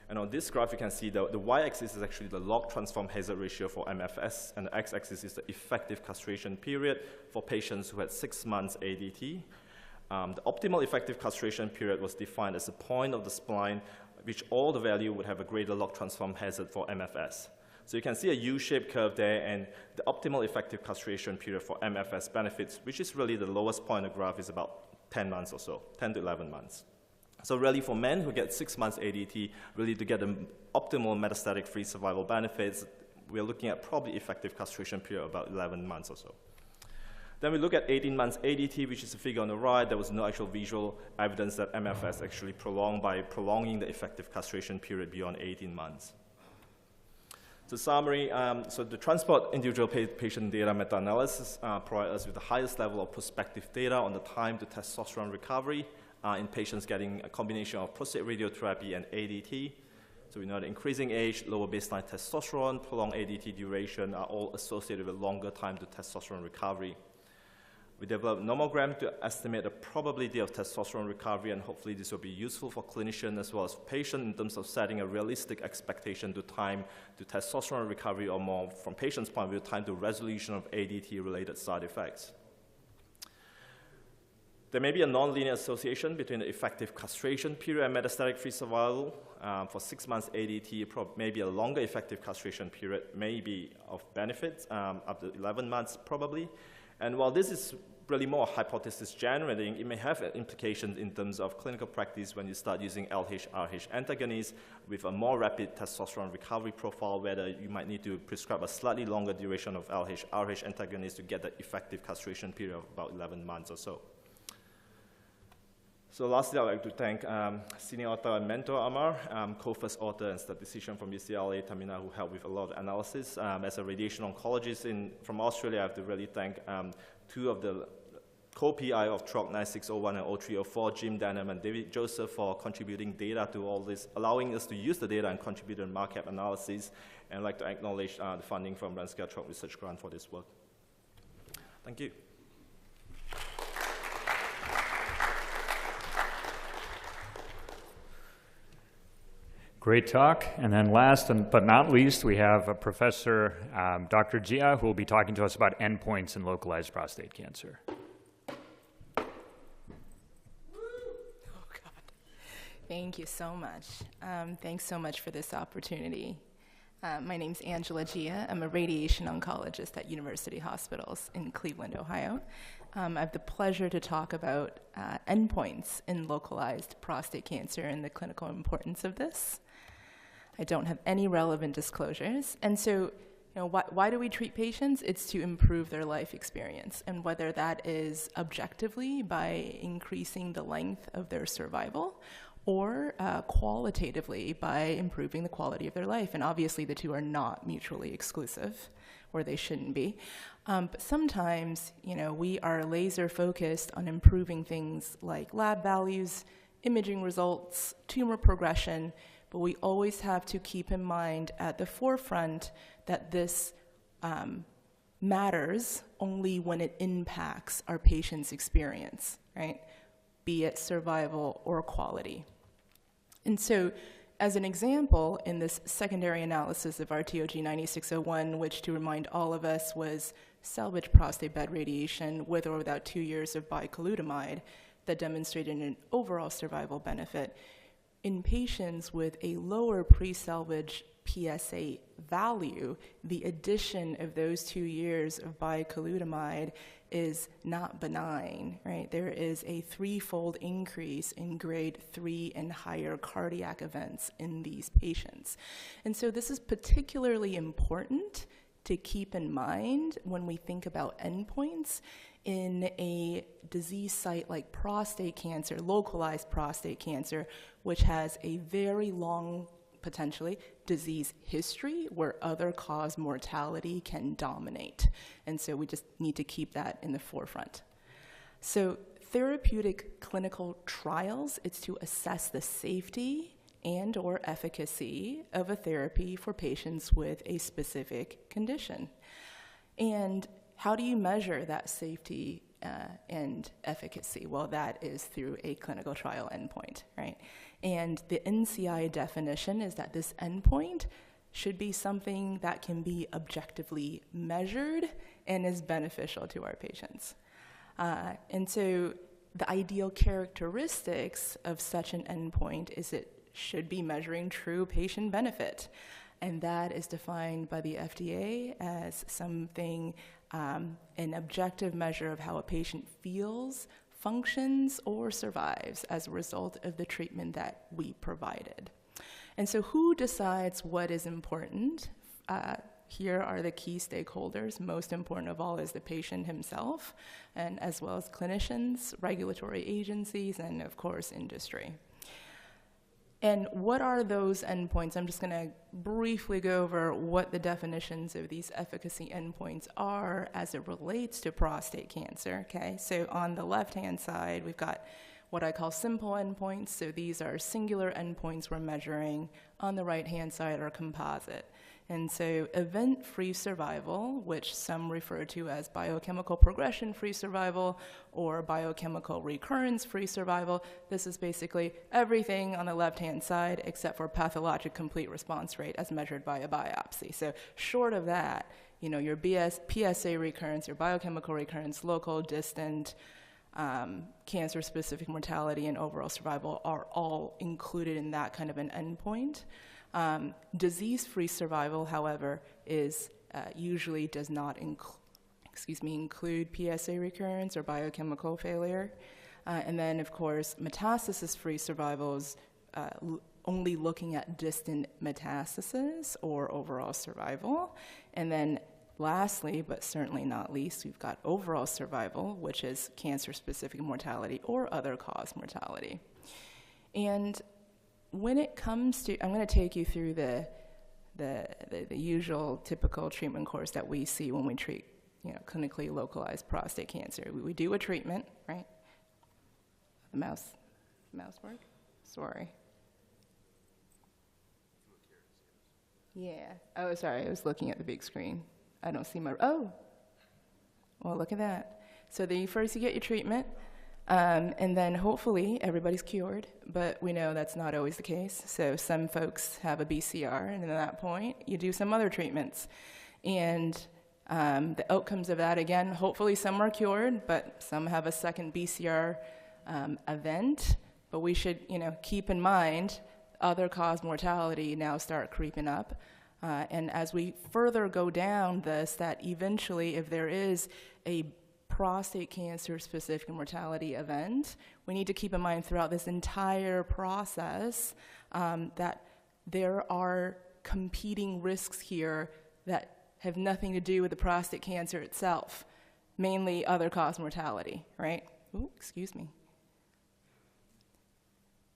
And on this graph, you can see the y-axis is actually the log transform hazard ratio for MFS, and the x-axis is the effective castration period for patients who had 6 months ADT. The optimal effective castration period was defined as a point of the spline which all the value would have a greater log transform hazard for MFS. So you can see a U-shaped curve there, and the optimal effective castration period for MFS benefits, which is really the lowest point of the graph, is about 10 months or so, 10 to 11 months. So really for men who get 6 months ADT, really to get the optimal metastatic free survival benefits, we're looking at probably effective castration period about 11 months or so. Then we look at 18 months ADT, which is the figure on the right. There was no actual visual evidence that MFS actually prolonged by prolonging the effective castration period beyond 18 months. So summary, so the transport individual patient data meta-analysis provide us with the highest level of prospective data on the time to testosterone recovery in patients getting a combination of prostate radiotherapy and ADT. So we know that increasing age, lower baseline testosterone, prolonged ADT duration are all associated with longer time to testosterone recovery. We developed nomogram to estimate the probability of testosterone recovery, and hopefully this will be useful for clinicians as well as patients in terms of setting a realistic expectation to time to testosterone recovery, or more from patients' point of view, time to resolution of ADT-related side effects. There may be a nonlinear association between the effective castration period and metastatic-free survival. For 6 months ADT, maybe a longer effective castration period may be of benefit, up to 11 months probably. And while this is really more hypothesis generating, it may have implications in terms of clinical practice when you start using LH-RH antagonists with a more rapid testosterone recovery profile, whether you might need to prescribe a slightly longer duration of LH-RH antagonists to get the effective castration period of about 11 months or so. So lastly, I'd like to thank senior author and mentor Amar, co-first author and statistician from UCLA, Tamina, who helped with a lot of analysis. As a radiation oncologist from Australia, I have to really thank two of the co-PI of TROC 9601 and 0304, Jim Denham and David Joseph, for contributing data to all this, allowing us to use the data and contribute to markup analysis. And I'd like to acknowledge the funding from Randomized TROC Research Grant for this work. Thank you. Great talk. And then last but not least, we have Professor Dr. Jia, who will be talking to us about endpoints in localized prostate cancer. Oh, God. Thank you so much. Thanks so much for this opportunity. My name's Angela Jia. I'm a radiation oncologist at University Hospitals in Cleveland, Ohio. I have the pleasure to talk about endpoints in localized prostate cancer and the clinical importance of this. I don't have any relevant disclosures. And so, why do we treat patients? It's to improve their life experience. And whether that is objectively by increasing the length of their survival, or qualitatively by improving the quality of their life. And obviously the two are not mutually exclusive, or they shouldn't be. But sometimes, we are laser focused on improving things like lab values, imaging results, tumor progression, but we always have to keep in mind at the forefront that this matters only when it impacts our patient's experience, right? Be it survival or quality. And so, as an example, in this secondary analysis of RTOG 9601, which, to remind all of us, was salvage prostate bed radiation with or without 2 years of bicalutamide that demonstrated an overall survival benefit, in patients with a lower pre-salvage PSA value, the addition of those 2 years of bicalutamide is not benign, right? There is a 3-fold increase in grade 3 and higher cardiac events in these patients. And so this is particularly important to keep in mind when we think about endpoints in a disease site like prostate cancer, localized prostate cancer, which has a very long, potentially, disease history where other cause mortality can dominate. And so we just need to keep that in the forefront. So therapeutic clinical trials, it's to assess the safety and or efficacy of a therapy for patients with a specific condition. And how do you measure that safety and efficacy? Well, that is through a clinical trial endpoint, right? And the NCI definition is that this endpoint should be something that can be objectively measured and is beneficial to our patients. And so the ideal characteristics of such an endpoint is it should be measuring true patient benefit. And that is defined by the FDA as something, an objective measure of how a patient feels, functions, or survives as a result of the treatment that we provided. And so who decides what is important Here are the key stakeholders. Most important of all is the patient himself, and as well as clinicians, regulatory agencies, and of course, industry. And what are those endpoints? I'm just going to briefly go over what the definitions of these efficacy endpoints are as it relates to prostate cancer, okay? So on the left-hand side, we've got what I call simple endpoints. So these are singular endpoints we're measuring. On the right-hand side are composite. And so event-free survival, which some refer to as biochemical progression-free survival or biochemical recurrence-free survival, this is basically everything on the left-hand side except for pathologic complete response rate as measured by a biopsy. So short of that, your PSA recurrence, your biochemical recurrence, local, distant, cancer-specific mortality, and overall survival are all included in that kind of an endpoint. Disease-free survival, however, is usually does not include PSA recurrence or biochemical failure. And then, of course, metastasis-free survival is only looking at distant metastasis or overall survival. And then lastly, but certainly not least, we've got overall survival, which is cancer-specific mortality or other cause mortality. And when it comes to, I'm going to take you through the usual typical treatment course that we see when we treat, clinically localized prostate cancer. We do a treatment, right? The mouse work? Sorry. Yeah. Oh, sorry. I was looking at the big screen. I don't see my. Oh. Well, look at that. So first you get your treatment. And then hopefully everybody's cured, but we know that's not always the case. So some folks have a BCR, and at that point, you do some other treatments. And the outcomes of that, again, hopefully some are cured, but some have a second BCR event. But we should, keep in mind other cause mortality now start creeping up. And as we further go down this, that eventually if there is a prostate cancer specific mortality event, we need to keep in mind throughout this entire process that there are competing risks here that have nothing to do with the prostate cancer itself, mainly other cause mortality, right? Ooh, excuse me.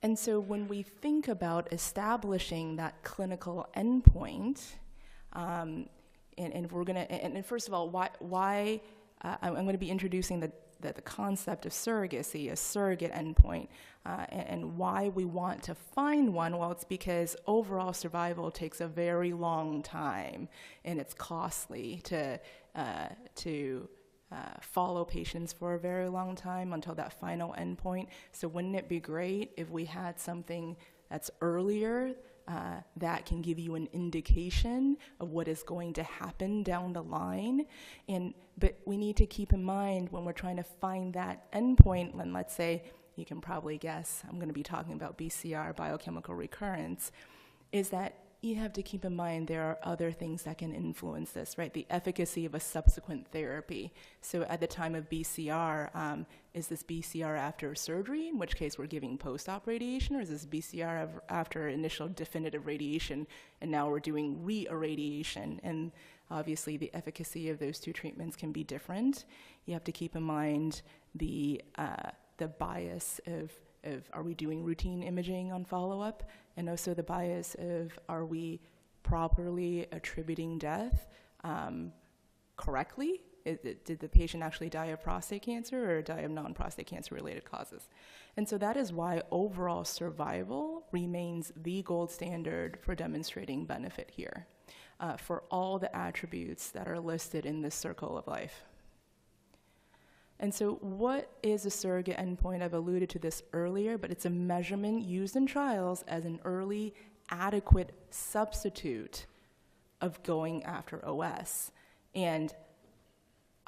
And so when we think about establishing that clinical endpoint, and we're gonna, and first of all, why I'm going to be introducing the concept of surrogacy, a surrogate endpoint, and why we want to find one. Well, it's because overall survival takes a very long time, and it's costly to follow patients for a very long time until that final endpoint. So wouldn't it be great if we had something that's earlier that can give you an indication of what is going to happen down the line? But we need to keep in mind when we're trying to find that endpoint, and let's say, you can probably guess, I'm going to be talking about BCR, biochemical recurrence, is that you have to keep in mind there are other things that can influence this, right? The efficacy of a subsequent therapy. So at the time of BCR, is this BCR after surgery, in which case we're giving post-op radiation, or is this BCR after initial definitive radiation, and now we're doing re-irradiation? And obviously the efficacy of those two treatments can be different. You have to keep in mind the bias of are we doing routine imaging on follow-up, and also the bias of are we properly attributing death correctly? Did the patient actually die of prostate cancer or die of non-prostate cancer related causes? And so that is why overall survival remains the gold standard for demonstrating benefit here for all the attributes that are listed in this circle of life. And so what is a surrogate endpoint? I've alluded to this earlier, but it's a measurement used in trials as an early adequate substitute of going after OS. And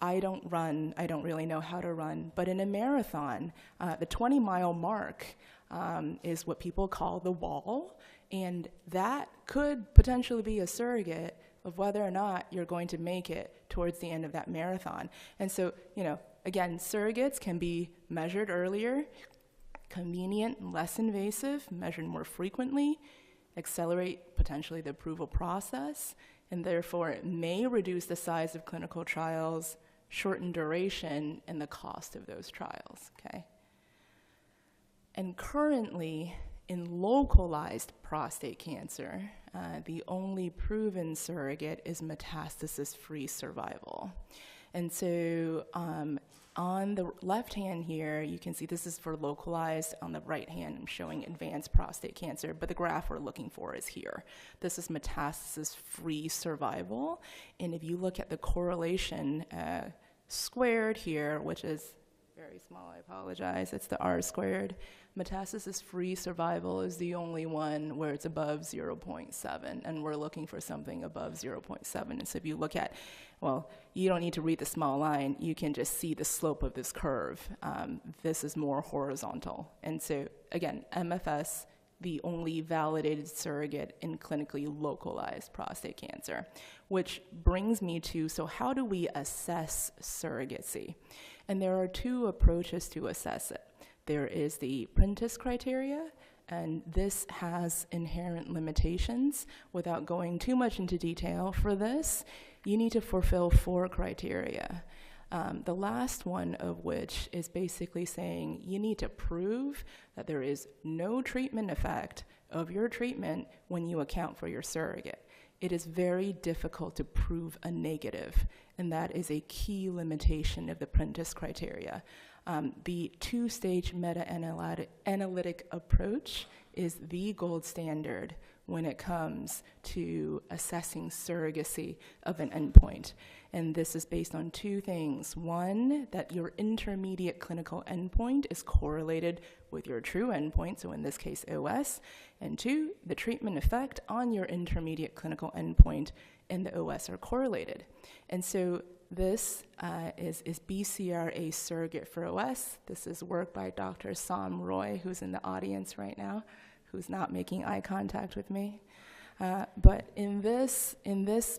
I don't really know how to run, but in a marathon, the 20-mile mark is what people call the wall, and that could potentially be a surrogate of whether or not you're going to make it towards the end of that marathon. And so, again, surrogates can be measured earlier, convenient, less invasive, measured more frequently, accelerate potentially the approval process, and therefore it may reduce the size of clinical trials, shorten duration, and the cost of those trials, okay? And currently, in localized prostate cancer, the only proven surrogate is metastasis-free survival. And so on the left hand here, you can see this is for localized. On the right hand, I'm showing advanced prostate cancer, but the graph we're looking for is here. This is metastasis-free survival. And if you look at the correlation squared here, which is very small, I apologize, it's the R squared. Metastasis-free survival is the only one where it's above 0.7, and we're looking for something above 0.7. And so if you look at, well, you don't need to read the small line, you can just see the slope of this curve. This is more horizontal. And so, again, MFS, the only validated surrogate in clinically localized prostate cancer, which brings me to, so how do we assess surrogacy? And there are two approaches to assess it. There is the Prentice criteria, and this has inherent limitations. Without going too much into detail for this, you need to fulfill 4 criteria. The last one of which is basically saying you need to prove that there is no treatment effect of your treatment when you account for your surrogate. It is very difficult to prove a negative, and that is a key limitation of the Prentice criteria. The 2-stage meta-analytic approach is the gold standard when it comes to assessing surrogacy of an endpoint. And this is based on 2 things. One, that your intermediate clinical endpoint is correlated with your true endpoint, so in this case, OS. And 2, the treatment effect on your intermediate clinical endpoint and the OS are correlated. And so this is BCR a surrogate for OS. This is work by Dr. Sam Roy, who's in the audience right now, who's not making eye contact with me. But in this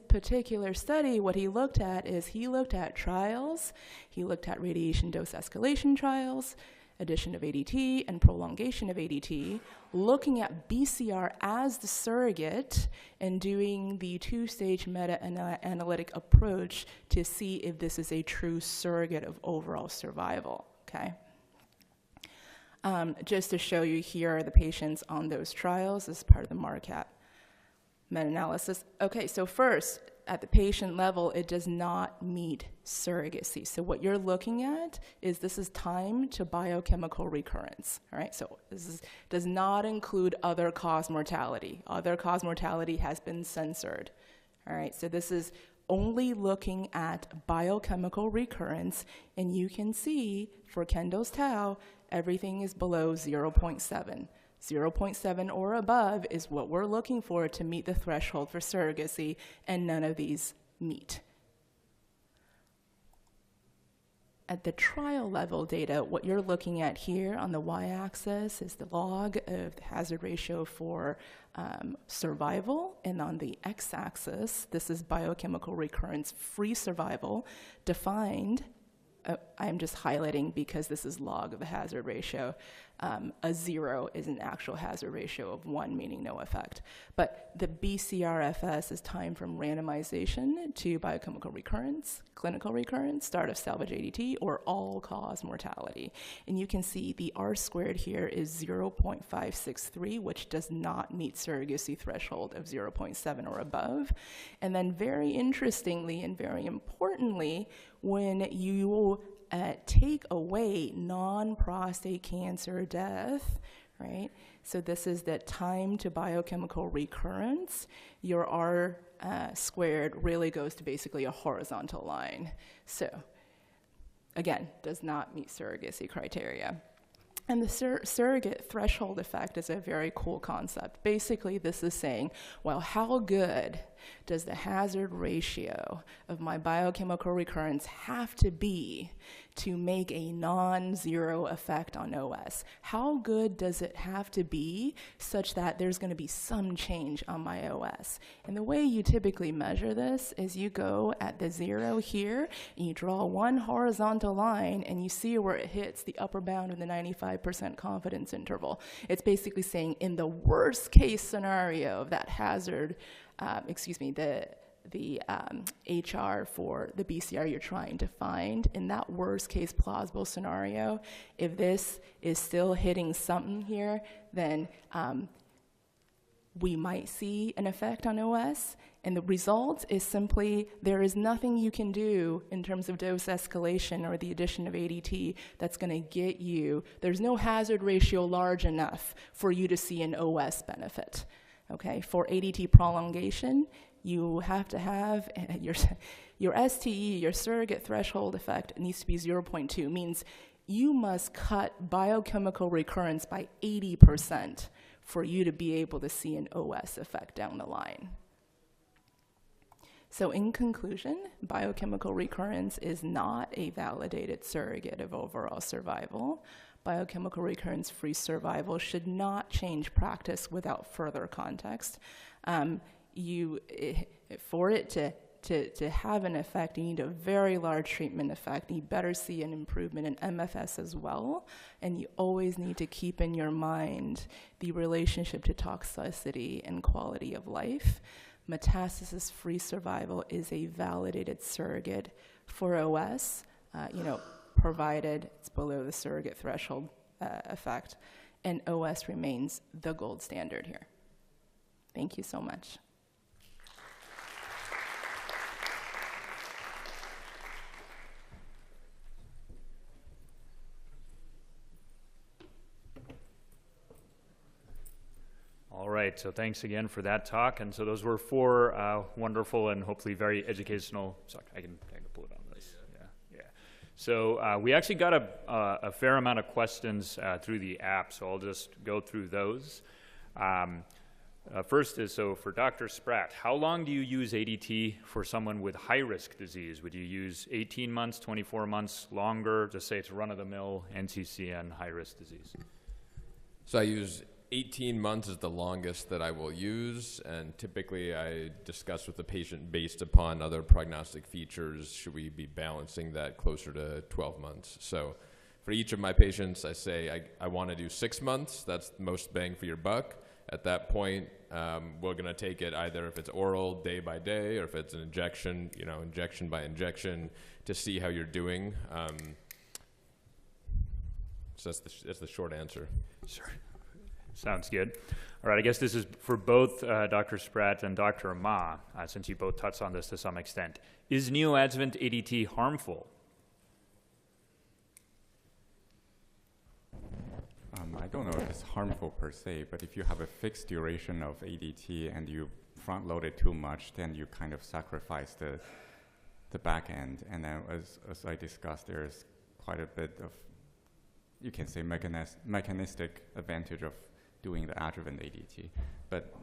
particular study, what he looked at is he looked at trials, he looked at radiation dose escalation trials, addition of ADT and prolongation of ADT, looking at BCR as the surrogate and doing the 2-stage meta-analytic approach to see if this is a true surrogate of overall survival, okay? Just to show you here are the patients on those trials as part of the MARCAP meta-analysis. Okay, so first, at the patient level, it does not meet surrogacy. So what you're looking at is this is time to biochemical recurrence, all right? So this does not include other cause mortality. Other cause mortality has been censored, all right? So this is only looking at biochemical recurrence, and you can see for Kendall's tau, everything is below 0.7. 0.7 or above is what we're looking for to meet the threshold for surrogacy, and none of these meet. At the trial level data, what you're looking at here on the y-axis is the log of the hazard ratio for survival, and on the x-axis, this is biochemical recurrence-free survival, defined, I'm just highlighting because this is log of the hazard ratio. A 0 is an actual hazard ratio of 1, meaning no effect. But the BCRFS is time from randomization to biochemical recurrence, clinical recurrence, start of salvage ADT, or all-cause mortality. And you can see the R-squared here is 0.563, which does not meet surrogacy threshold of 0.7 or above. And then very interestingly and very importantly, when you take away non-prostate cancer death, right? So this is the time to biochemical recurrence. Your R squared really goes to basically a horizontal line. So again, does not meet surrogacy criteria. And the surrogate threshold effect is a very cool concept. Basically, this is saying, well, how good does the hazard ratio of my biochemical recurrence have to be to make a non-zero effect on OS? How good does it have to be such that there's going to be some change on my OS? And the way you typically measure this is you go at the 0 here, and you draw one horizontal line, and you see where it hits the upper bound of the 95% confidence interval. It's basically saying in the worst case scenario of that hazard, the HR for the BCR you're trying to find. In that worst case plausible scenario, if this is still hitting something here, then we might see an effect on OS. And the result is simply there is nothing you can do in terms of dose escalation or the addition of ADT that's going to get you, there's no hazard ratio large enough for you to see an OS benefit. Okay, for ADT prolongation, you have to have your STE, your surrogate threshold effect, needs to be 0.2, means you must cut biochemical recurrence by 80% for you to be able to see an OS effect down the line. So in conclusion, biochemical recurrence is not a validated surrogate of overall survival. Biochemical recurrence-free survival should not change practice without further context. For it to have an effect, you need a very large treatment effect. You better see an improvement in MFS as well. And you always need to keep in your mind the relationship to toxicity and quality of life. Metastasis-free survival is a validated surrogate for OS, provided it's below the surrogate threshold effect, and OS remains the gold standard here. Thank you so much. All right, so thanks again for that talk. And so those were 4 wonderful and hopefully very educational. Sorry, I can pull it on this. Yeah. So we actually got a fair amount of questions through the app, so I'll just go through those. First is, so for Dr. Spratt, how long do you use ADT for someone with high-risk disease? Would you use 18 months, 24 months, longer? Just say it's run-of-the-mill NCCN high-risk disease. So I use 18 months is the longest that I will use, and typically I discuss with the patient based upon other prognostic features, should we be balancing that closer to 12 months. So for each of my patients, I say I want to do 6 months. That's the most bang for your buck. At that point, we're going to take it either if it's oral day by day or if it's an injection, injection by injection to see how you're doing. So that's the short answer. Sure. Sounds good. All right, I guess this is for both Dr. Spratt and Dr. Ma, since you both touched on this to some extent. Is neoadjuvant ADT harmful? I don't know if it's harmful per se, but if you have a fixed duration of ADT and you front load it too much, then you kind of sacrifice the back end. And then as I discussed, there's quite a bit of, you can say, mechanistic advantage of doing the adjuvant ADT. But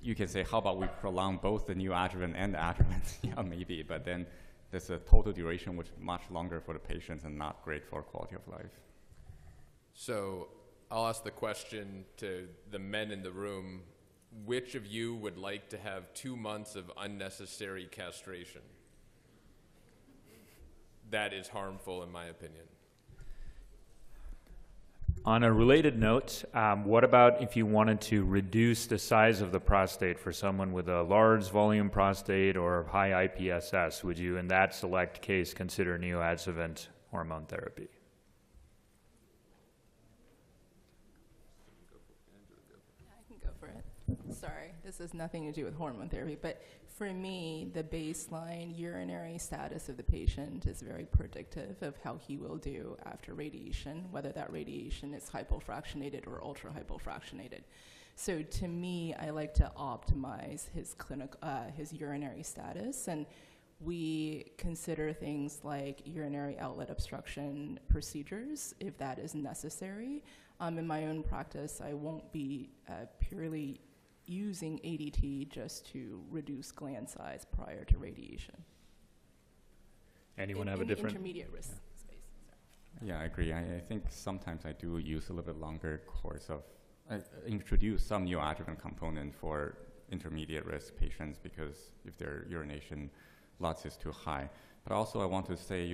you can say, how about we prolong both the neoadjuvant and the adjuvant? Yeah, maybe, but then there's a total duration which is much longer for the patients and not great for quality of life. So I'll ask the question to the men in the room. Which of you would like to have 2 months of unnecessary castration? That is harmful, in my opinion. On a related note, what about if you wanted to reduce the size of the prostate for someone with a large volume prostate or high IPSS? Would you, in that select case, consider neoadjuvant hormone therapy? I can go for it. Sorry, this has nothing to do with hormone therapy, but for me, the baseline urinary status of the patient is very predictive of how he will do after radiation, whether that radiation is hypofractionated or ultra-hypofractionated. So to me, I like to optimize his urinary status, and we consider things like urinary outlet obstruction procedures if that is necessary. In my own practice, I won't be purely using ADT just to reduce gland size prior to radiation. Anyone have a different? Intermediate risk space. Sorry. Yeah, I agree. I think sometimes I do use a little bit longer course of, introduce some neoadjuvant component for intermediate risk patients because if their urination lots is too high. But also I want to say,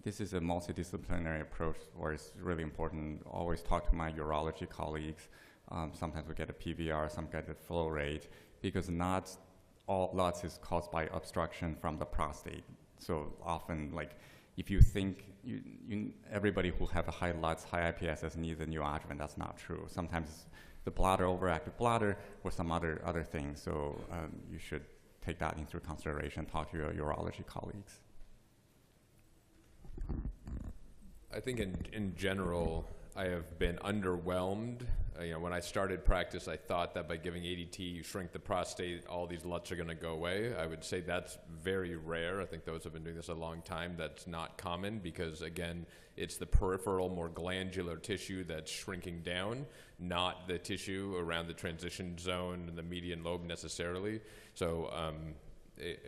this is a multidisciplinary approach where it's really important. Always talk to my urology colleagues. Sometimes we get a PVR, some get a flow rate, because not all LUTS is caused by obstruction from the prostate. So often, like, if you think everybody who have a high LUTS, high IPSS needs a neoadjuvant, that's not true. Sometimes the bladder, overactive bladder, or some other things. So you should take that into consideration, talk to your urology colleagues. I think in general, I have been underwhelmed. When I started practice, I thought that by giving ADT, you shrink the prostate, all these LUTs are going to go away. I would say that's very rare. I think those who have been doing this a long time, that's not common because, again, it's the peripheral, more glandular tissue that's shrinking down, not the tissue around the transition zone and the median lobe necessarily. So,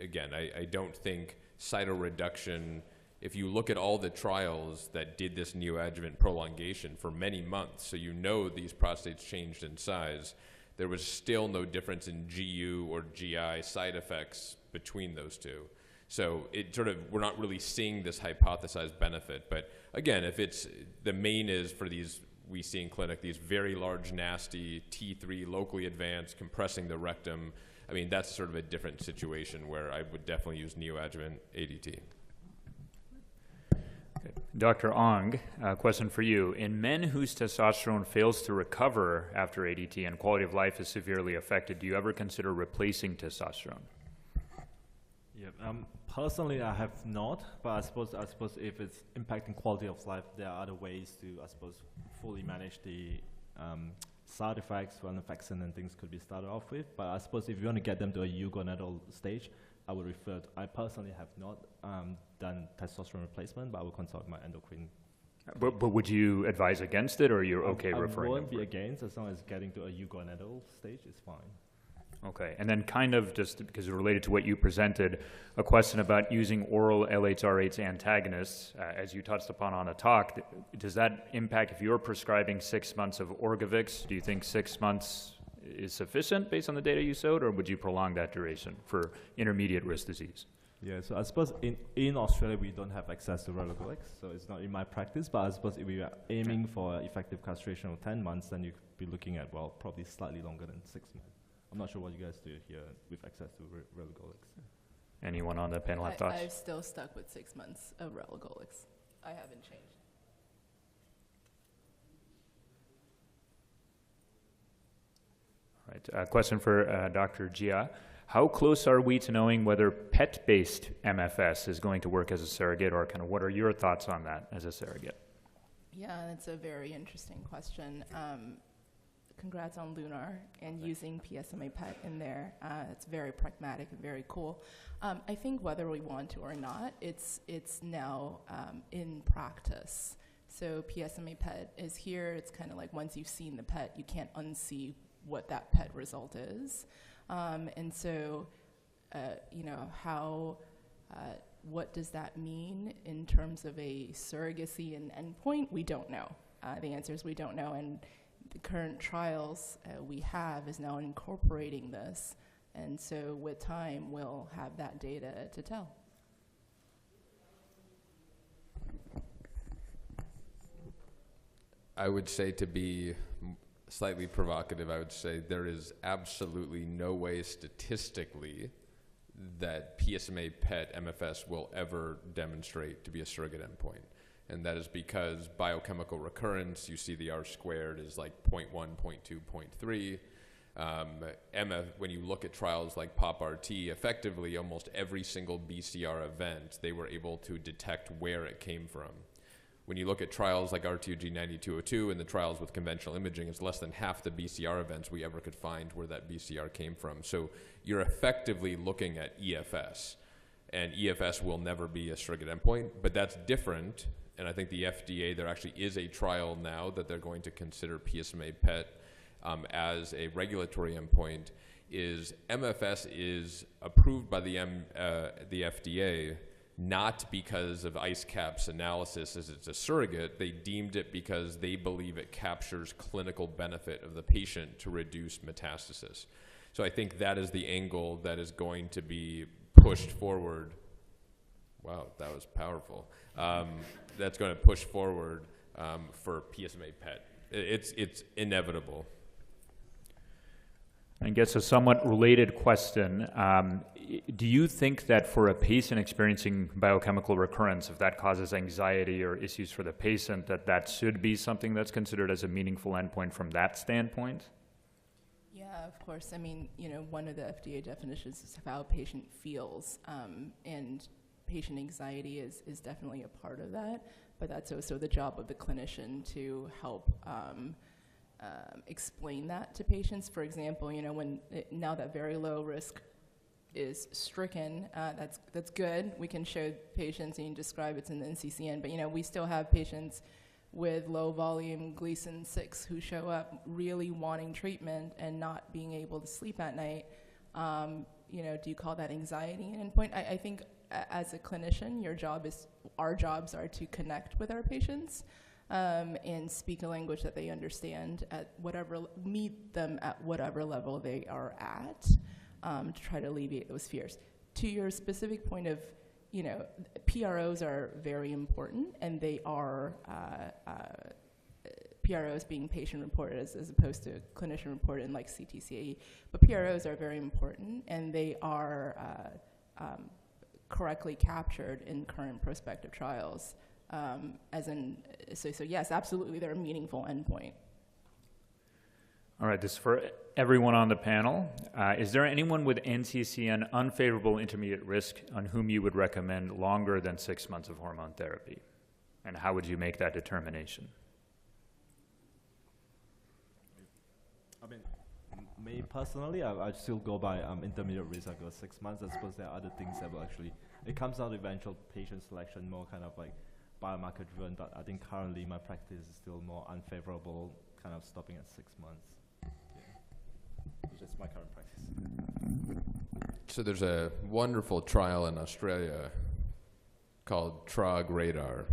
again, I don't think cytoreduction, if you look at all the trials that did this neoadjuvant prolongation for many months, so you know these prostates changed in size, there was still no difference in GU or GI side effects between those two. So it sort of, we're not really seeing this hypothesized benefit. But again, if it's, the main is for these, we see in clinic, these very large, nasty T3, locally advanced, compressing the rectum, I mean, that's sort of a different situation where I would definitely use neoadjuvant ADT. Dr. Ong, a question for you. In men whose testosterone fails to recover after ADT and quality of life is severely affected, do you ever consider replacing testosterone? Yeah, personally, I have not, but I suppose if it's impacting quality of life, there are other ways to, I suppose, fully manage the side effects when the vaccine and things could be started off with. But I suppose if you want to get them to a eugonadal stage, I would refer to, I personally have not done testosterone replacement, but I will consult my endocrine. But would you advise against it, or you're okay referring I them won't be against, as long as getting to a eugonadal stage is fine. Okay, and then kind of just because related to what you presented, a question about using oral LHRH antagonists, as you touched upon on a talk, does that impact if you're prescribing 6 months of Orgovix? Do you think 6 months is sufficient based on the data you showed, or would you prolong that duration for intermediate risk disease? Yeah, so I suppose in Australia we don't have access to relugolix, so it's not in my practice, but I suppose if we are aiming for effective castration of 10 months, then you could be looking at, well, probably slightly longer than 6 months. I'm not sure what you guys do here with access to relugolix. Anyone on the panel have thoughts? I'm still stuck with 6 months of relugolix. I haven't changed. All right, a question for Dr. Jia. How close are we to knowing whether PET-based MFS is going to work as a surrogate, or kind of what are your thoughts on that as a surrogate? Yeah, that's a very interesting question. Congrats on Lunar and using PSMA PET in there. It's very pragmatic and very cool. I think whether we want to or not, it's now in practice. So PSMA PET is here. It's kind of like once you've seen the PET, you can't unsee what that PET result is. And so, what does that mean in terms of a surrogacy and endpoint? We don't know. The answer is we don't know. And the current trials we have is now incorporating this. And so with time, we'll have that data to tell. I would say, to be slightly provocative, I would say there is absolutely no way statistically that PSMA PET MFS will ever demonstrate to be a surrogate endpoint. And that is because biochemical recurrence, you see the R squared is like 0.1, 0.2, 0.3. When you look at trials like POP-RT, effectively almost every single BCR event, they were able to detect where it came from. When you look at trials like RTOG 9202 and the trials with conventional imaging, it's less than half the BCR events we ever could find where that BCR came from. So you're effectively looking at EFS, and EFS will never be a surrogate endpoint, but that's different. And I think the FDA, there actually is a trial now that they're going to consider PSMA PET as a regulatory endpoint. Is MFS is approved by the FDA not because of IceCap's analysis as it's a surrogate. They deemed it because they believe it captures clinical benefit of the patient to reduce metastasis. So I think that is the angle that is going to be pushed forward. Wow, that was powerful. That's going to push forward for PSMA PET. It's inevitable. I guess a somewhat related question. Do you think that for a patient experiencing biochemical recurrence, if that causes anxiety or issues for the patient, that should be something that's considered as a meaningful endpoint from that standpoint? Yeah, of course. I mean, one of the FDA definitions is how a patient feels, and patient anxiety is definitely a part of that, but that's also the job of the clinician to help explain that to patients. For example, now that very low risk is stricken, that's good. We can show patients and describe it's in the NCCN, but we still have patients with low volume Gleason 6 who show up really wanting treatment and not being able to sleep at night. Do you call that anxiety an endpoint? I think as a clinician, our jobs are to connect with our patients and speak a language that they understand meet them at whatever level they are at, to try to alleviate those fears. To your specific point of, PROs are very important, and they are PROs being patient-reported as opposed to clinician-reported like CTCAE. But PROs are very important, and they are correctly captured in current prospective trials. So yes, absolutely, they're a meaningful endpoint. All right, this is for everyone on the panel. Is there anyone with NCCN unfavorable intermediate risk on whom you would recommend longer than 6 months of hormone therapy? And how would you make that determination? I mean, me personally, I'd still go by intermediate risk. I go 6 months. I suppose there are other things that will actually, it comes out eventual patient selection, more kind of like biomarker driven, but I think currently my practice is still more unfavorable, kind of stopping at 6 months. Just my current practice. So there's a wonderful trial in Australia called TROG Radar,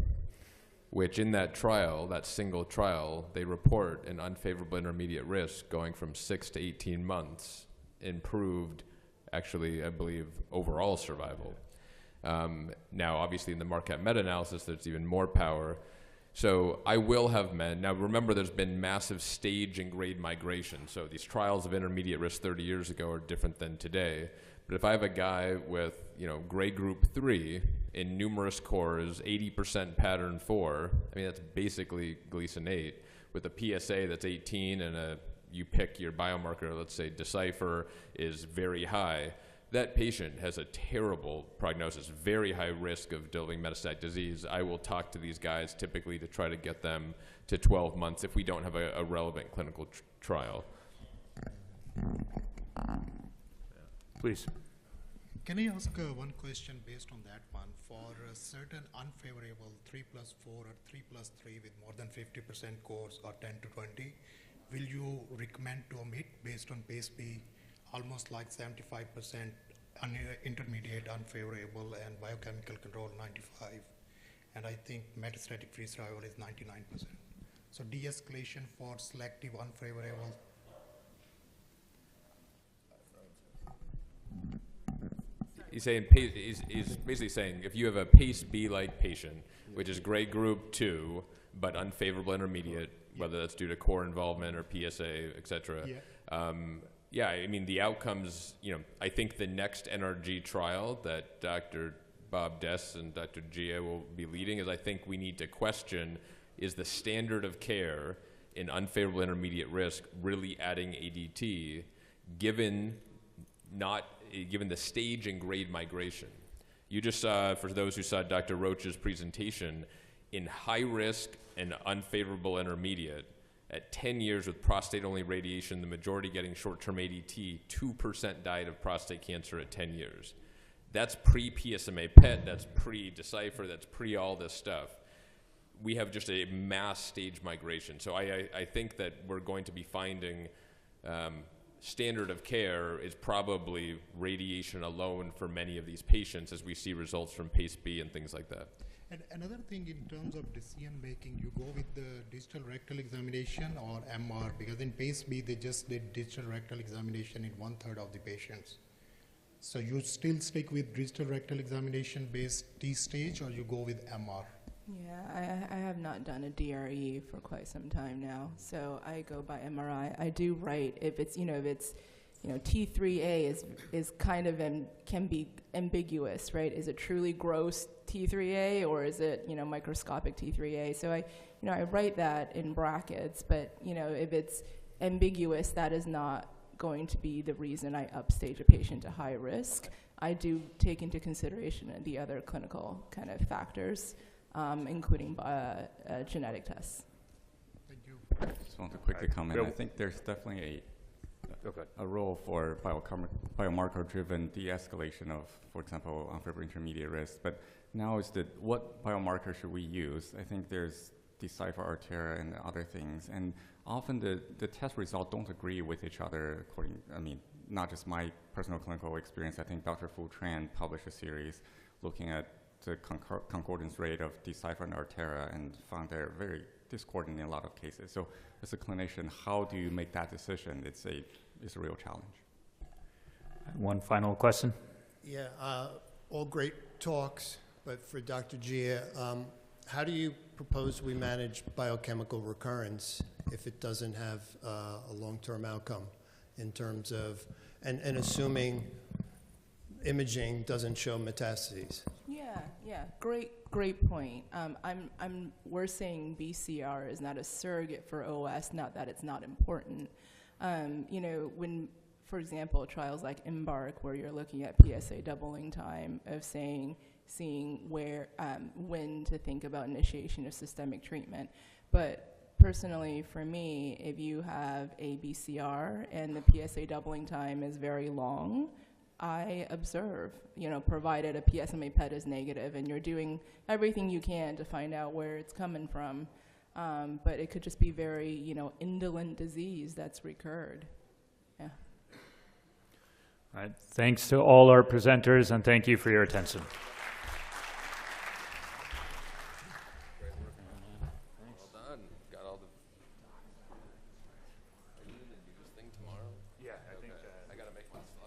which in that trial, that single trial, they report an unfavorable intermediate risk going from 6 to 18 months, improved, actually, I believe, overall survival. Now, obviously, in the Marquette meta-analysis, there's even more power. So I will have men. Now, remember, there's been massive stage and grade migration. So these trials of intermediate risk 30 years ago are different than today. But if I have a guy with, grade group 3 in numerous cores, 80% pattern 4, I mean, that's basically Gleason 8, with a PSA that's 18 and you pick your biomarker, let's say Decipher is very high, that patient has a terrible prognosis, very high risk of developing metastatic disease. I will talk to these guys typically to try to get them to 12 months if we don't have a relevant clinical trial. Please. Can I ask one question based on that one? For a certain unfavorable 3+4 or 3+3 with more than 50% cores or 10 to 20, will you recommend to omit based on PACE-B almost like 75% intermediate unfavorable and biochemical control 95, and I think metastatic free survival is 99%. So de-escalation for selective unfavorable. He's basically saying if you have a PACE-B-like patient, which is grade group 2, but unfavorable intermediate, whether that's due to core involvement or PSA, et cetera. Yeah, I mean, the outcomes, I think the next NRG trial that Dr. Bob Dess and Dr. Gia will be leading is I think we need to question, is the standard of care in unfavorable intermediate risk really adding ADT given the stage and grade migration? You just saw, for those who saw Dr. Roach's presentation, in high risk and unfavorable intermediate, at 10 years with prostate-only radiation, the majority getting short-term ADT, 2% died of prostate cancer at 10 years. That's pre-PSMA PET, that's pre-Decipher, that's pre-all this stuff. We have just a mass stage migration. So I think that we're going to be finding standard of care is probably radiation alone for many of these patients as we see results from PACE-B and things like that. And another thing in terms of decision making, you go with the digital rectal examination or MR, because in PACE-B they just did digital rectal examination in 1/3 of the patients. So you still stick with digital rectal examination based T stage, or you go with MR? Yeah, I have not done a DRE for quite some time now, so I go by MRI. I do write if it's T3A is kind of can be ambiguous, right? Is it truly gross T3A or is it microscopic T3A? So I write that in brackets, but if it's ambiguous, that is not going to be the reason I upstage a patient to high risk. I do take into consideration the other clinical kind of factors, including genetic tests. Thank you. I just want to quickly comment. I think there's definitely a role for biomarker-driven de-escalation of, for example, unfavorable intermediate risk. But now is what biomarker should we use? I think there's Decipher, Artera, and other things. And often the test results don't agree with each other not just my personal clinical experience. I think Dr. Fu Tran published a series looking at the concordance rate of Decipher and Artera and found they're very discordant in a lot of cases. So as a clinician, how do you make that decision? It's a real challenge. One final question. Yeah, all great talks, but for Dr. Gia, how do you propose we manage biochemical recurrence if it doesn't have a long-term outcome in terms of, and assuming imaging doesn't show metastases? Yeah, great point. We're saying BCR is not a surrogate for OS, not that it's not important. When, for example, trials like EMBARK, where you're looking at PSA doubling time of seeing when to think about initiation of systemic treatment. But personally, for me, if you have a BCR and the PSA doubling time is very long, I observe, provided a PSMA PET is negative and you're doing everything you can to find out where it's coming from. But it could just be very, indolent disease that's recurred. Yeah. All right. Thanks to all our presenters, and thank you for your attention.